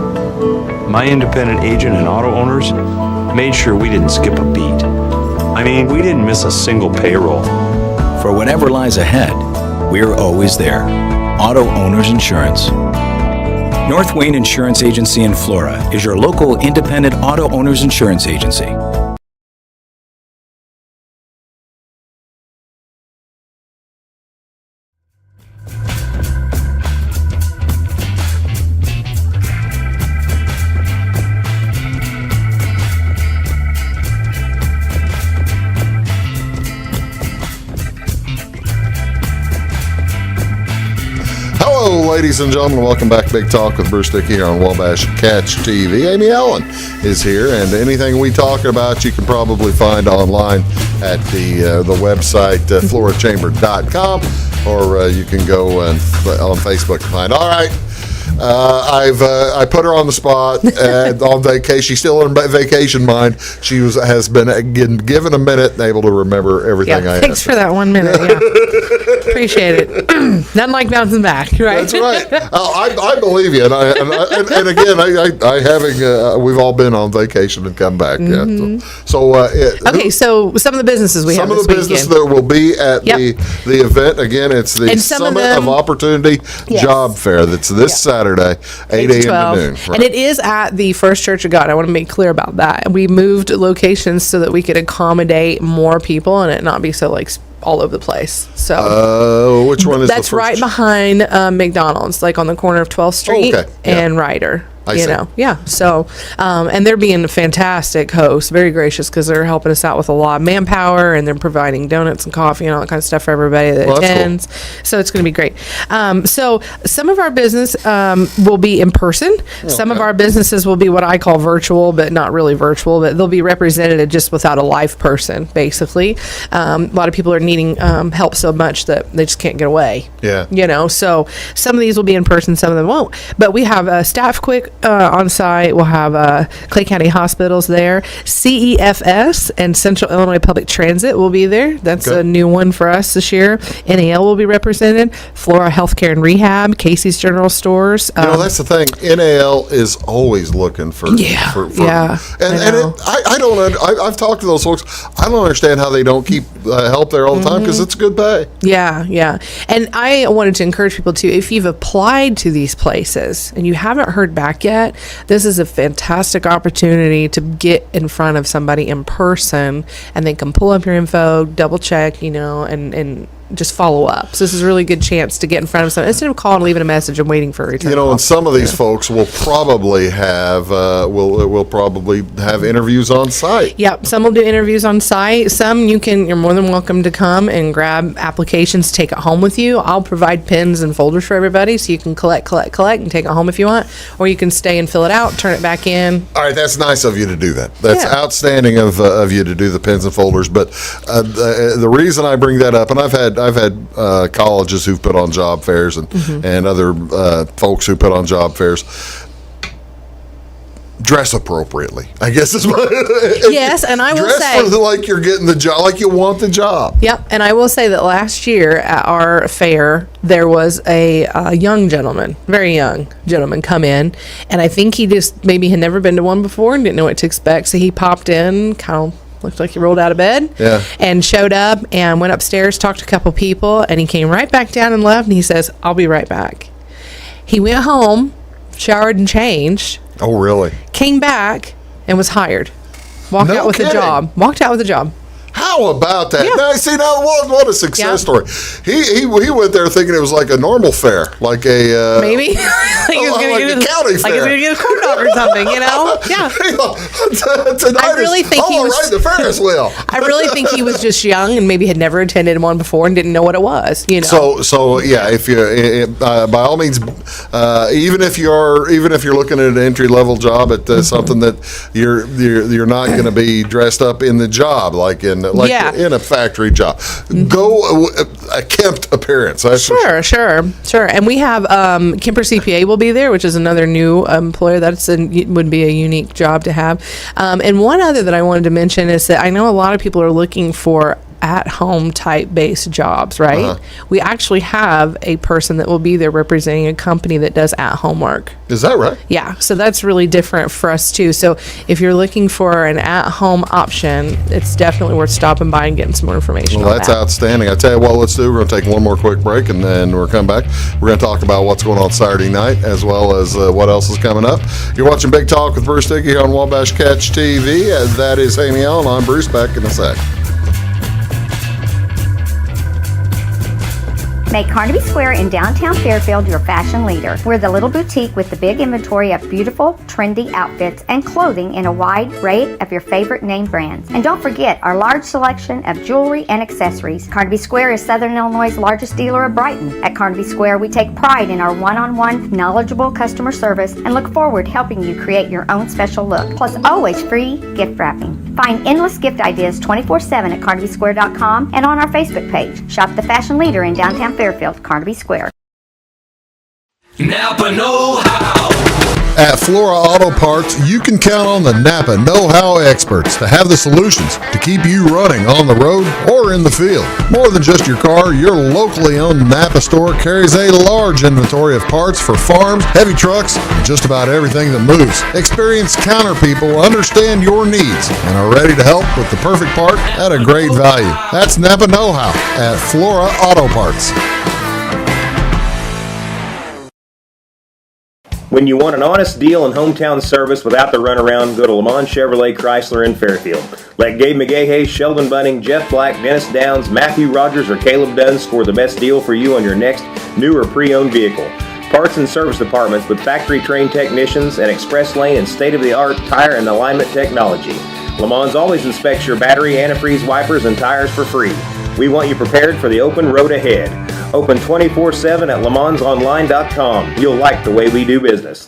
My independent agent and auto owners made sure we didn't skip a beat. I mean, we didn't miss a single payroll. For whatever lies ahead, we're always there. Auto Owners Insurance. North Wayne Insurance Agency in Flora is your local independent auto owners insurance agency. Hello, ladies and gentlemen. Welcome back to Big Talk with Bruce Dickey here on Wabash Catch TV. Amy Allen is here, and anything we talk about you can probably find online at the website florachamber.com, or you can go on Facebook and find. All right. I put her on the spot and on vacation. She's still in vacation mind. She has been given a minute and able to remember everything I asked. Thanks for that 1 minute. Yeah. Appreciate it. Nothing like bouncing back, right? That's right. I believe you. And again, we've all been on vacation and come back. Mm-hmm. Yeah. Okay, so some of the businesses we have this weekend. Some of the businesses that will be at the event. Again, it's the Summit of Opportunity Job Fair. That's this Saturday, 8 a.m. to noon. Right. And it is at the First Church of God. I want to make clear about that. We moved locations so that we could accommodate more people and it not be so all over the place. So which one is that's right behind McDonald's, like on the corner of 12th Street and Ryder. Yeah. So, and they're being a fantastic host, very gracious, because they're helping us out with a lot of manpower, and they're providing donuts and coffee and all that kind of stuff for everybody that attends. Cool. So it's going to be great. So some of our business will be in person. Okay. Some of our businesses will be what I call virtual, but not really virtual, but they'll be represented just without a live person, basically. A lot of people are needing help so much that they just can't get away. Yeah. So some of these will be in person, some of them won't. But we have staff quick on site. We'll have Clay County Hospitals there. CEFS and Central Illinois Public Transit will be there. That's a new one for us this year. NAL will be represented. Flora Healthcare and Rehab. Casey's General Stores. That's the thing. NAL is always looking for. Yeah. I've talked to those folks. I don't understand how they don't keep help there all the time, because it's good pay. Yeah. And I wanted to encourage people too, if you've applied to these places and you haven't heard back yet, this is a fantastic opportunity to get in front of somebody in person, and they can pull up your info, double check, and just follow up. So this is a really good chance to get in front of someone instead of calling and leaving a message and waiting for a return. And some of these folks will probably have will probably have interviews on site. Yep, some will do interviews on site. Some you're more than welcome to come and grab applications, take it home with you. I'll provide pens and folders for everybody, so you can collect, and take it home if you want, or you can stay and fill it out, turn it back in. All right, that's nice of you to do that. That's outstanding of you to do the pens and folders. But the reason I bring that up, and I've had colleges who've put on job fairs and other folks who put on job fairs. Dress appropriately, I guess is what. Yes, and I will dress say, like you're getting the job, like you want the job. Yep, and I will say that last year at our fair, there was a young gentleman, very young gentleman, come in, and I think he just maybe had never been to one before and didn't know what to expect, so he popped in, kind of looked like he rolled out of bed, and showed up and went upstairs, talked to a couple people, and he came right back down and left, and he says, "I'll be right back." He went home, showered and changed. Oh, really? Came back and was hired. Walked out with a job. How about that? Now, see, what a success story. He went there thinking it was like a normal fair, like a maybe like he was like a county fair, like he was going to get a corn dog or something, Yeah. Tonight I really think he was right, the Ferris wheel. I really think he was just young and maybe had never attended one before and didn't know what it was. So yeah, if you by all means, even if you're looking at an entry level job at something that you're not going to be dressed up in the job like in a factory job. Go a kempt appearance. Sure. And we have Kemper CPA will be there, which is another new employer. Would be a unique job to have. And one other that I wanted to mention is that I know a lot of people are looking for at-home type-based jobs, right? We actually have a person that will be there representing a company that does at-home work. Is that right? Yeah, so that's really different for us too. So if you're looking for an at-home option, it's definitely worth stopping by and getting some more information on that's that. outstanding. I tell you what, let's do. We're going to take one more quick break, and then we'll come back. We're going to talk about what's going on Saturday night, as well as what else is coming up. You're watching Big Talk with Bruce Dickey here on Wabash Catch TV. That is Amy Allen. I'm Bruce. Back in a sec. Make Carnaby Square in downtown Fairfield your fashion leader. We're the little boutique with the big inventory of beautiful, trendy outfits and clothing in a wide array of your favorite name brands. And don't forget our large selection of jewelry and accessories. Carnaby Square is Southern Illinois' largest dealer of Brighton. At Carnaby Square, we take pride in our one-on-one, knowledgeable customer service and look forward to helping you create your own special look. Plus, always free gift wrapping. Find endless gift ideas 24/7 at CarnabySquare.com and on our Facebook page. Shop the fashion leader in downtown Fairfield, Carnaby Square. Napa know-how. At Flora Auto Parts, you can count on the Napa know-how experts to have the solutions to keep you running on the road or in the field. More than just your car, your locally owned Napa store carries a large inventory of parts for farms, heavy trucks, and just about everything that moves. Experienced counter people understand your needs and are ready to help with the perfect part at a great value. That's Napa know-how at Flora Auto Parts. When you want an honest deal and hometown service without the runaround, go to Lamont Chevrolet Chrysler in Fairfield. Let Gabe McGahey, Sheldon Bunning, Jeff Black, Dennis Downs, Matthew Rogers, or Caleb Dunn score the best deal for you on your next new or pre-owned vehicle. Parts and service departments with factory-trained technicians and express lane and state-of-the-art tire and alignment technology. Lamont always inspects your battery, antifreeze, wipers, and tires for free. We want you prepared for the open road ahead. Open 24/7 at LeMansOnline.com. You'll like the way we do business.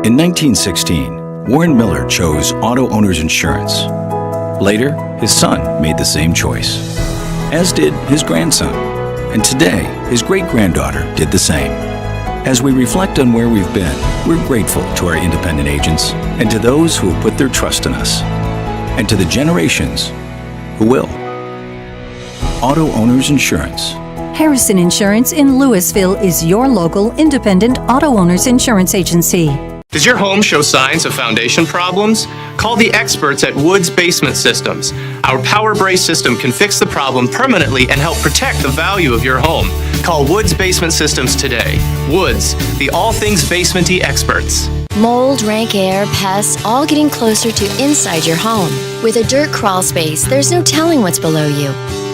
In 1916, Warren Miller chose Auto Owners Insurance. Later, his son made the same choice, as did his grandson. And today, his great-granddaughter did the same. As we reflect on where we've been, we're grateful to our independent agents and to those who have put their trust in us, and to the generations who will. Auto Owners Insurance. Harrison Insurance in Louisville is your local independent auto owners insurance agency. Does your home show signs of foundation problems? Call the experts at Woods Basement Systems. Our Power Brace system can fix the problem permanently and help protect the value of your home. Call Woods Basement Systems today. Woods, the all things basement-y experts. Mold, rank air, pests, all getting closer to inside your home. With a dirt crawl space, there's no telling what's below you.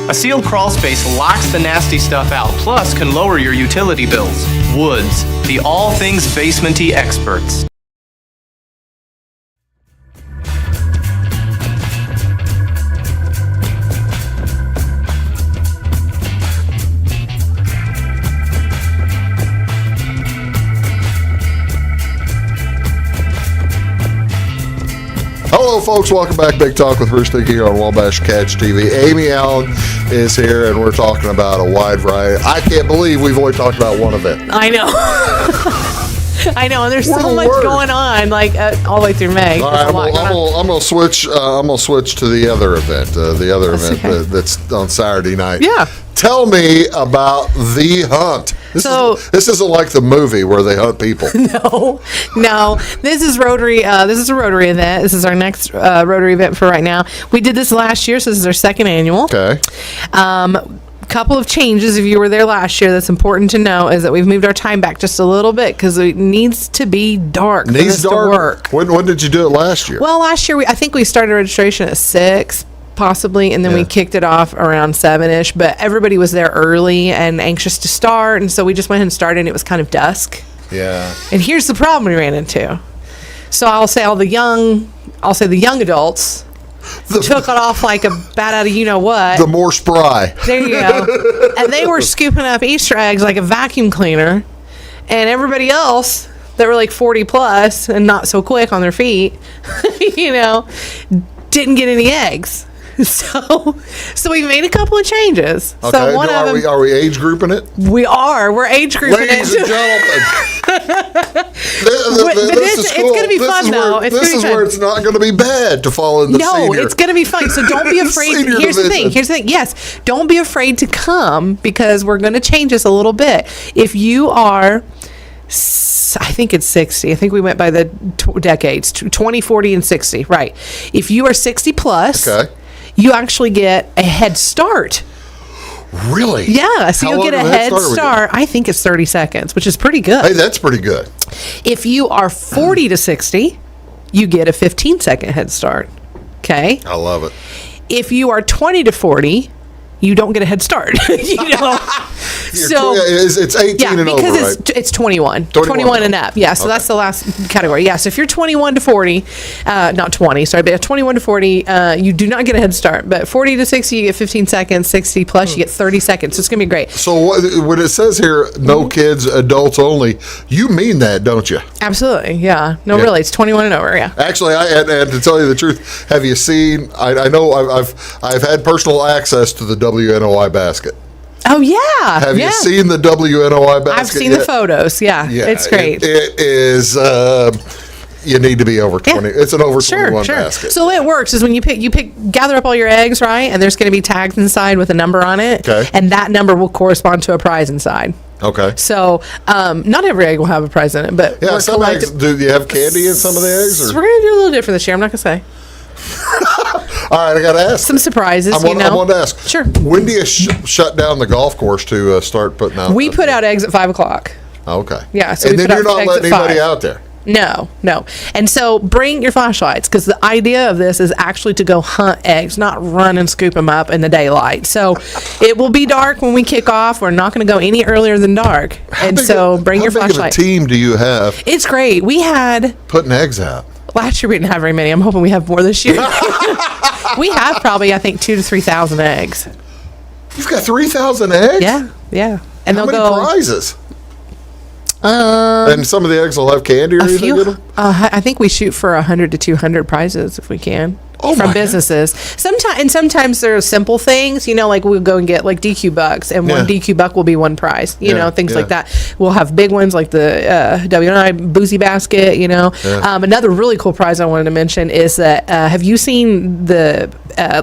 A sealed crawl space locks the nasty stuff out, plus can lower your utility bills. Woods, the all things basement-y experts. Hello, folks. Welcome back. Big Talk with Bruce Dickey here on Wabash Catch TV. Amy Allen is here, and we're talking about a wide variety. I can't believe we've only talked about one event. I know. I know, and there's so much going on, like all the way through May. All right, I'm gonna switch. I'm gonna switch to the other event. That's on Saturday night. Yeah. Tell me about the hunt. This isn't like the movie where they hunt people. No. This is Rotary. This is a Rotary event. This is our next Rotary event for right now. We did this last year, so this is our second annual. Okay. Couple of changes if you were there last year that's important to know is that we've moved our time back just a little bit because it needs to be dark for this to work. When did you do it last year? Well, last year I think we started registration at 6 possibly, and then we kicked it off around 7-ish, but everybody was there early and anxious to start, and so we just went ahead and started, and it was kind of dusk. Yeah. And here's the problem we ran into. So I'll say the young adults took it off like a bat out of you-know-what. The more spry. There you go. And they were scooping up Easter eggs like a vacuum cleaner. And everybody else that were like 40 plus and not so quick on their feet, didn't get any eggs. So we made a couple of changes. Okay. So one of them, are we age grouping it? We are. We're age grouping Ladies it. and gentlemen. It's going to be fun, though. This is where it's not going to be bad to fall in the senior. No, it's going to be fun. So don't be afraid. Here's the thing. Yes, don't be afraid to come because we're going to change this a little bit. If you are, I think it's 60. I think we went by the decades, 20, 40, and 60. Right. If you are 60 plus, you actually get a head start. Really? Yeah. So you'll get a head start. I think it's 30 seconds, which is pretty good. Hey, that's pretty good. If you are 40 to 60, you get a 15-second head start. Okay? I love it. If you are 20 to 40, you don't get a head start. So it's 18 and over, because it's 21 and up. Yeah, so that's the last category. Yeah, so if you're 21 to 40, not 20, sorry, but 21 to 40, you do not get a head start. But 40 to 60, you get 15 seconds. 60 plus, you get 30 seconds. So it's going to be great. So when it says here, no kids, adults only, you mean that, don't you? Absolutely, yeah. No, really, it's 21 and over, yeah. Actually, and to tell you the truth, have you seen, I know I've had personal access to the WNOI basket. Oh, yeah. Have you seen the WNOI basket? I've seen the photos. Yeah, it's great. It is, you need to be over 20. It's an over 21 basket. So the way it works is when you gather up all your eggs, right? And there's going to be tags inside with a number on it. Okay. And that number will correspond to a prize inside. Okay. So not every egg will have a prize in it, but yeah, some eggs, do you have candy in some of the eggs? Or? We're going to do a little different this year. I'm not going to say. All right, I got to ask. Some surprises, I want to ask. Sure. When do you shut down the golf course to start putting out? We put out eggs at 5 o'clock. Okay. Yeah. So and then you're not letting anybody out there? No. And so bring your flashlights because the idea of this is actually to go hunt eggs, not run and scoop them up in the daylight. So it will be dark when we kick off. We're not going to go any earlier than dark. Bring your flashlight. How big of a team do you have? It's great. We had... Putting eggs out. Last year we didn't have very many. I'm hoping we have more this year. We have probably, I think, 2,000 to 3,000 eggs. You've got 3,000 eggs? Yeah. And how many prizes? And some of the eggs will have candy or anything in them? I think we shoot for 100 to 200 prizes if we can. From businesses. Sometimes there are simple things, like we'll go and get like DQ bucks, and one DQ buck will be one prize, things like that. We'll have big ones like the WNI boozy basket, Another really cool prize I wanted to mention is that have you seen the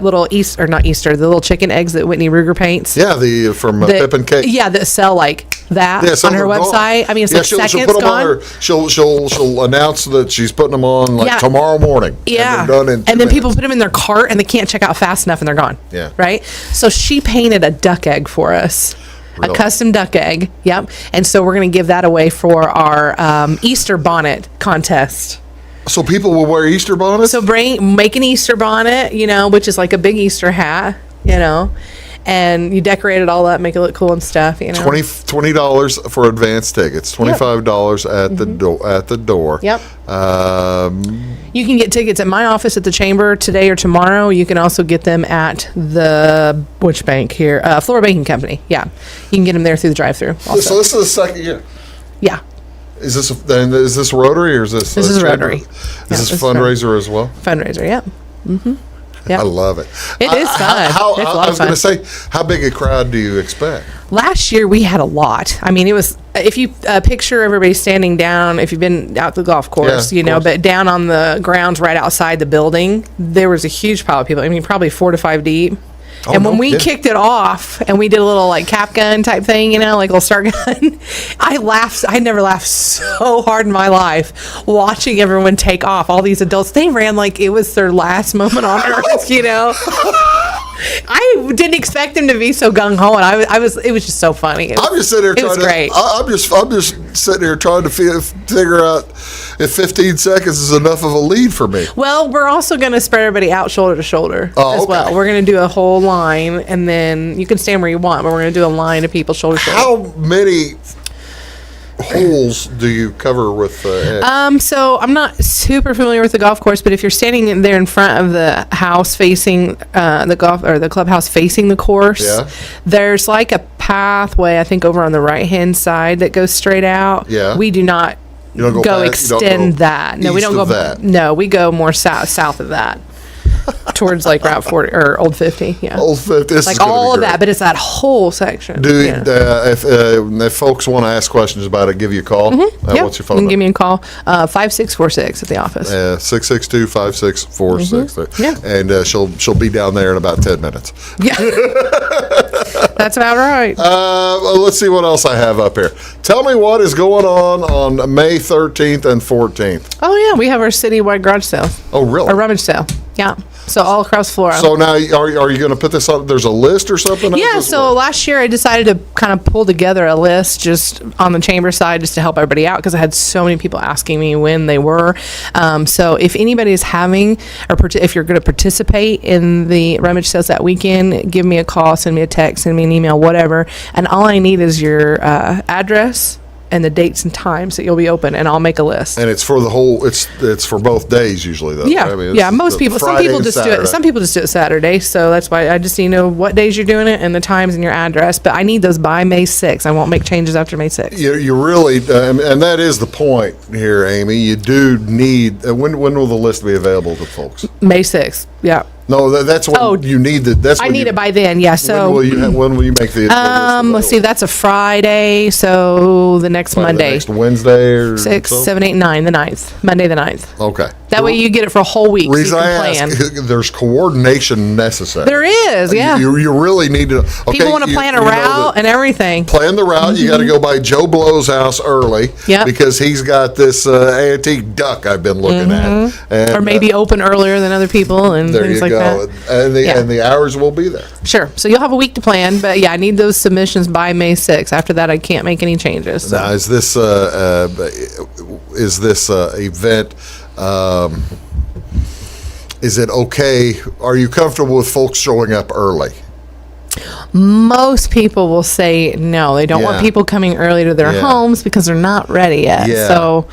little the little chicken eggs that Whitney Ruger paints? Yeah, from Pip and Cake. Yeah, that sell like that on her website. Gone. I mean, it's seconds gone. She'll announce that she's putting them on tomorrow morning. Yeah, and then people put them in their cart and they can't check out fast enough and they're gone. Yeah. Right? So she painted a duck egg for us. Really? A custom duck egg. Yep. And so we're going to give that away for our Easter bonnet contest. So people will wear Easter bonnets? So make an Easter bonnet, which is like a big Easter hat, and you decorate it all up, make it look cool and stuff. You know, $20 for advance tickets, $25 at the door. Yep. You can get tickets at my office at the chamber today or tomorrow. You can also get them at the bank here? Flora Banking Company. Yeah, you can get them there through the drive-through. So this is the second year. Yeah. Is this Rotary or is this? This is Rotary. Is this a fundraiser as well? Fundraiser, yeah. Mm-hmm. I love it. It is fun. It's a lot of fun. I was going to say, how big a crowd do you expect? Last year we had a lot. I mean, it was, if you picture everybody standing down, if you've been out the golf course, but down on the grounds right outside the building, there was a huge pile of people. I mean, probably 4 to 5 deep. And when we kicked it off and we did a little like cap gun type thing, like a little start gun, I laughed. I never laughed so hard in my life watching everyone take off. All these adults, they ran like it was their last moment on earth, I didn't expect them to be so gung ho, and it was just so funny. I'm just sitting here trying to. Great. I'm just sitting here trying to figure out if 15 seconds is enough of a lead for me. Well, we're also going to spread everybody out shoulder to shoulder as well. We're going to do a whole line, and then you can stand where you want, but we're going to do a line of people shoulder to shoulder. How many holes do you cover with so I'm not super familiar with the golf course, but if you're standing there in front of the house facing the clubhouse facing the course, there's like a pathway I think over on the right hand side that goes straight out. We do not extend that. No, we don't go that. No, we go more south of that. Towards like Route 40 or Old 50, Old 50, like all of that, but it's that whole section. If folks want to ask questions about it, give you a call. What's your phone number? Give me a call, 5646 at the office. 662-5646. And she'll be down there in about 10 minutes. Yeah, that's about right. Let's see what else I have up here. Tell me what is going on May 13th and 14th. Oh yeah, we have our citywide garage sale. Oh really? Our rummage sale. Yeah. So all across Flora. So now, are you going to put this on? There's a list or something? Yeah. So last year I decided to kind of pull together a list just on the chamber side, just to help everybody out, because I had so many people asking me when they were. So if anybody is having, or if you're going to participate in the rummage sales that weekend, give me a call, send me a text, send me an email, whatever. And all I need is your address and the dates and times that you'll be open, and I'll make a list. And it's for the whole. It's for both days usually, though. Yeah, right? I mean, most people. Some people just do it. Some people just do it Saturday. So that's why I just need to know what days you're doing it and the times and your address. But I need those by May 6th. I won't make changes after May 6th. You really, and that is the point here, Amy. You do need. When will the list be available to folks? May 6th. Yeah. No, that's when you need the. That's I need it by then. Yeah. So when will you make the? Let's see. That's a Friday. So the next Monday. Next Wednesday or 6, 7, 8, 9, the 9th. Monday the 9th. Okay. That way you get it for a whole week. Reason so you I can ask, there's coordination necessary. There is, yeah. You really need to. Okay, people want to plan a route and everything. Plan the route. You got to go by Joe Blow's house early. Yeah. Because he's got this antique duck I've been looking at. And, or maybe open earlier than other people and things like that. And the hours will be there. Sure. So you'll have a week to plan, but I need those submissions by May 6th. After that, I can't make any changes. So. Now, is this event? Is it okay? Are you comfortable with folks showing up early? Most people will say no. They don't want people coming early to their homes because they're not ready yet. Yeah. So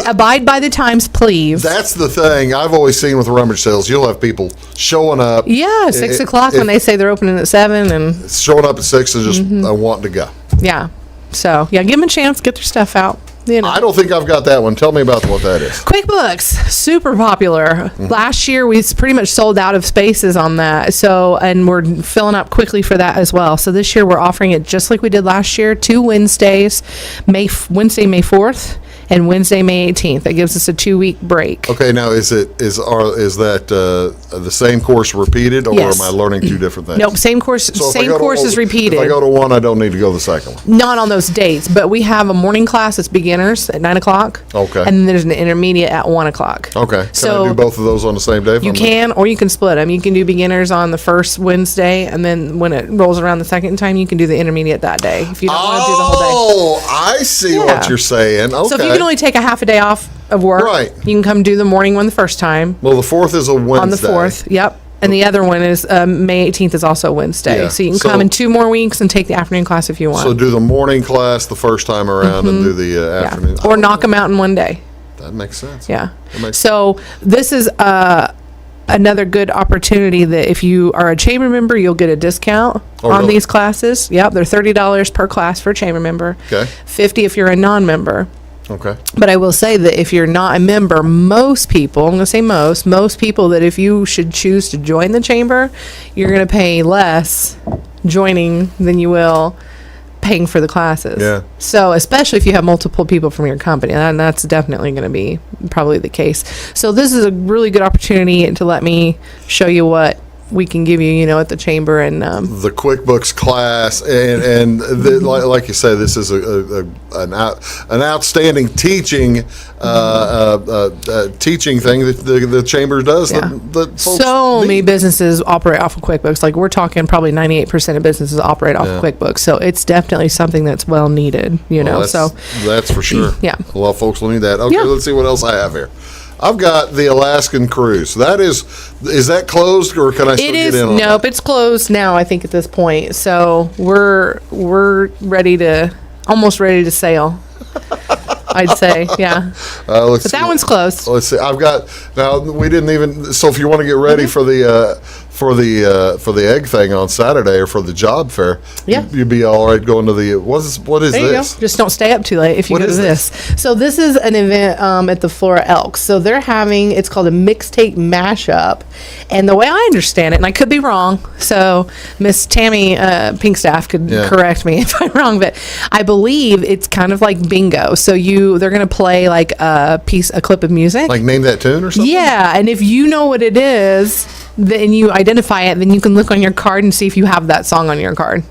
abide by the times, please. That's the thing I've always seen with rummage sales. You'll have people showing up. Yeah, 6 o'clock when they say they're opening at 7 and showing up at 6 and just wanting to go. Yeah. So give them a chance, get their stuff out. I don't think I've got that one. Tell me about what that is. QuickBooks, super popular. Last year, we pretty much sold out of spaces on that. So, and we're filling up quickly for that as well. So this year, we're offering it just like we did last year, 2 Wednesdays, Wednesday, May 4th. And Wednesday, May 18th. That gives us a 2-week break. Okay, now is that the same course repeated, or am I learning 2 different things? Nope, same course. So same course is repeated. If I go to one, I don't need to go to the second one. Not on those dates, but we have a morning class that's beginners at 9 o'clock. Okay. And then there's an intermediate at 1 o'clock. Okay. Can I do both of those on the same day? You can, or you can split them. You can do beginners on the first Wednesday, and then when it rolls around the second time, you can do the intermediate that day. If you don't want to do the whole day. Oh, I see what you're saying. Okay. So if you can only take a half a day off of work, you can come do the morning one the first time. Well, the 4th is a Wednesday. On the 4th, yep. And the other one is May 18th is also Wednesday. Yeah. So you can come in 2 more weeks and take the afternoon class if you want. So do the morning class the first time around and do the afternoon. Or knock them out in one day. That makes sense. Yeah. That makes So this is another good opportunity that if you are a chamber member, you'll get a discount on really? these classes. Yep, they're $30 per class for a chamber member. Okay. $50 if you're a non-member. Okay. But I will say that if you're not a member, most people, I'm going to say most people, that if you should choose to join the chamber, you're going to pay less joining than you will paying for the classes. Yeah. So especially if you have multiple people from your company, and that's definitely going to be probably the case. So this is a really good opportunity to let me show you what we can give you, at the chamber. And the QuickBooks class, and like you say, this is an outstanding teaching teaching thing that the chamber does. Yeah. That folks so need. many businesses operate off of QuickBooks. Like we're talking probably 98% of businesses operate off of QuickBooks. So it's definitely something that's well needed, Well, so that's for sure. Yeah. A lot of folks will need that. Okay, let's see what else I have here. I've got the Alaskan cruise. That is that closed, or can I still get in on nope, it's closed now, I think, at this point. So we're almost ready to sail. I'd say, yeah. But that one's closed. Let's see. I've got now. We didn't even. So if you want to get ready for the egg thing on Saturday or for the job fair, you'd be all right going to the. What is There this? you go. Just don't stay up too late if you What go to is this. So this is an event at the Flora Elks. So they're having, it's called a mixtape mashup. And the way I understand it, and I could be wrong, so Miss Tammy Pinkstaff could correct me if I'm wrong, but I believe it's kind of like bingo. So they're going to play like a clip of music. Like name that tune or something? Yeah, and if you know what it is, then you identify it, then you can look on your card and see if you have that song on your card.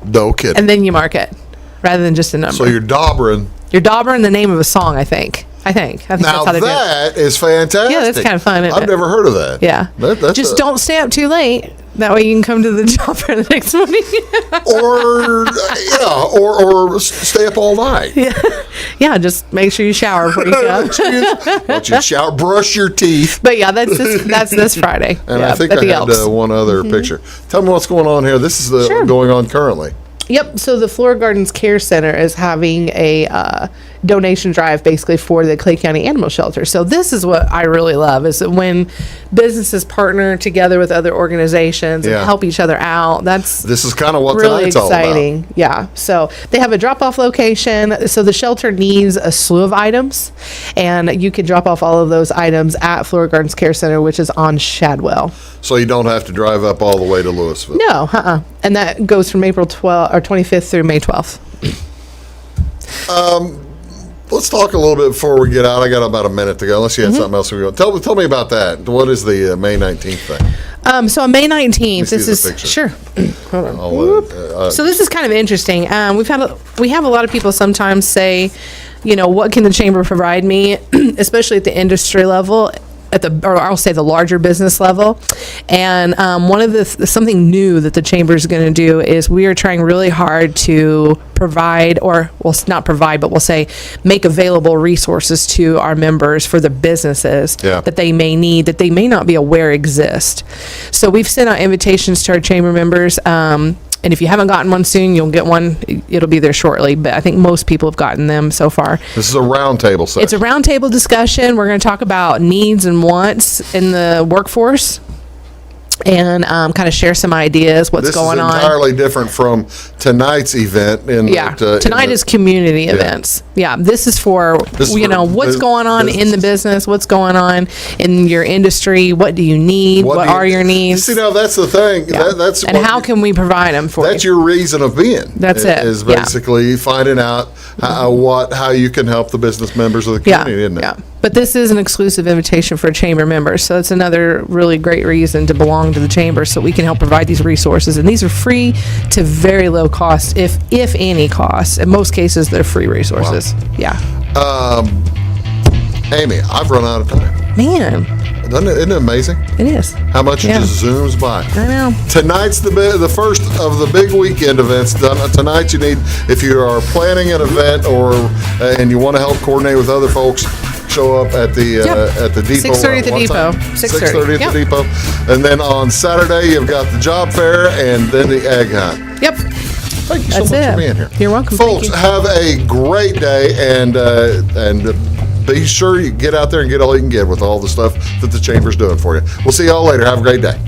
No kidding. And then you mark it, rather than just a number. So you're daubering. You're daubering the name of a song, I think. Now that's how they do it. That is fantastic. Yeah, that's kind of fun, isn't I've it? never heard of that. Yeah. That's just don't stay up too late. That way you can come to the job fair the next morning. or stay up all night. Yeah, just make sure you shower before you come. Don't you shower, brush your teeth. But yeah, that's this Friday. And I think I had one other picture. Tell me what's going on here. This is going on currently. Yep. So the Flora Gardens Care Center is having a donation drive basically for the Clay County Animal Shelter. So this is what I really love, is that when businesses partner together with other organizations and help each other out, this is kind of what really tonight's exciting. all about. Yeah. So they have a drop-off location. So the shelter needs a slew of items, and you can drop off all of those items at Flora Gardens Care Center, which is on Shadwell. So you don't have to drive up all the way to Louisville. No, and that goes from April 25th through May 12th. Let's talk a little bit before we get out. I got about a minute to go, unless you had something else we go. Tell me about that. What is the May 19th thing? So on May 19th, this is picture. sure. Hold on. I'll, So this is kind of interesting. We have a lot of people sometimes say, what can the chamber provide me, especially at the industry level, or I'll say the larger business level. And one of something new that the chamber is going to do is we are trying really hard to provide, or not provide, but we'll say make available resources to our members for the businesses that they may need, that they may not be aware exist. So we've sent out invitations to our chamber members. And if you haven't gotten one soon, you'll get one. It'll be there shortly. But I think most people have gotten them so far. This is a roundtable session. It's a roundtable discussion. We're going to talk about needs and wants in the workforce, and kind of share some ideas, what's going on. This is entirely different from tonight's event. Tonight is community events. Yeah, this is for what's going on in the business, what's going on in your industry, what do you need, what are your needs. See, now that's the thing. That's and how can we provide them for you? That's your reason of being. That's it. Is basically finding out how you can help the business members of the community, isn't it? Yeah. But this is an exclusive invitation for chamber members, so it's another really great reason to belong to the chamber, so we can help provide these resources. And these are free to very low cost, if any cost. In most cases, they're free resources. Wow. Yeah. Amy, I've run out of time. Man. Isn't it amazing? It is. How much it just zooms by. I know. Tonight's the first of the big weekend events. Tonight you need, if you are planning an event and you want to help coordinate with other folks, show up at the depot. 6:30 at the what depot. time? 6:30. 6:30 at the depot. And then on Saturday, you've got the job fair and then the egg hunt. Yep. Thank you so That's much it. for being here. You're welcome. Folks, Thank you. have a great day, and be sure you get out there and get all you can get with all the stuff that the Chamber's doing for you. We'll see y'all later. Have a great day.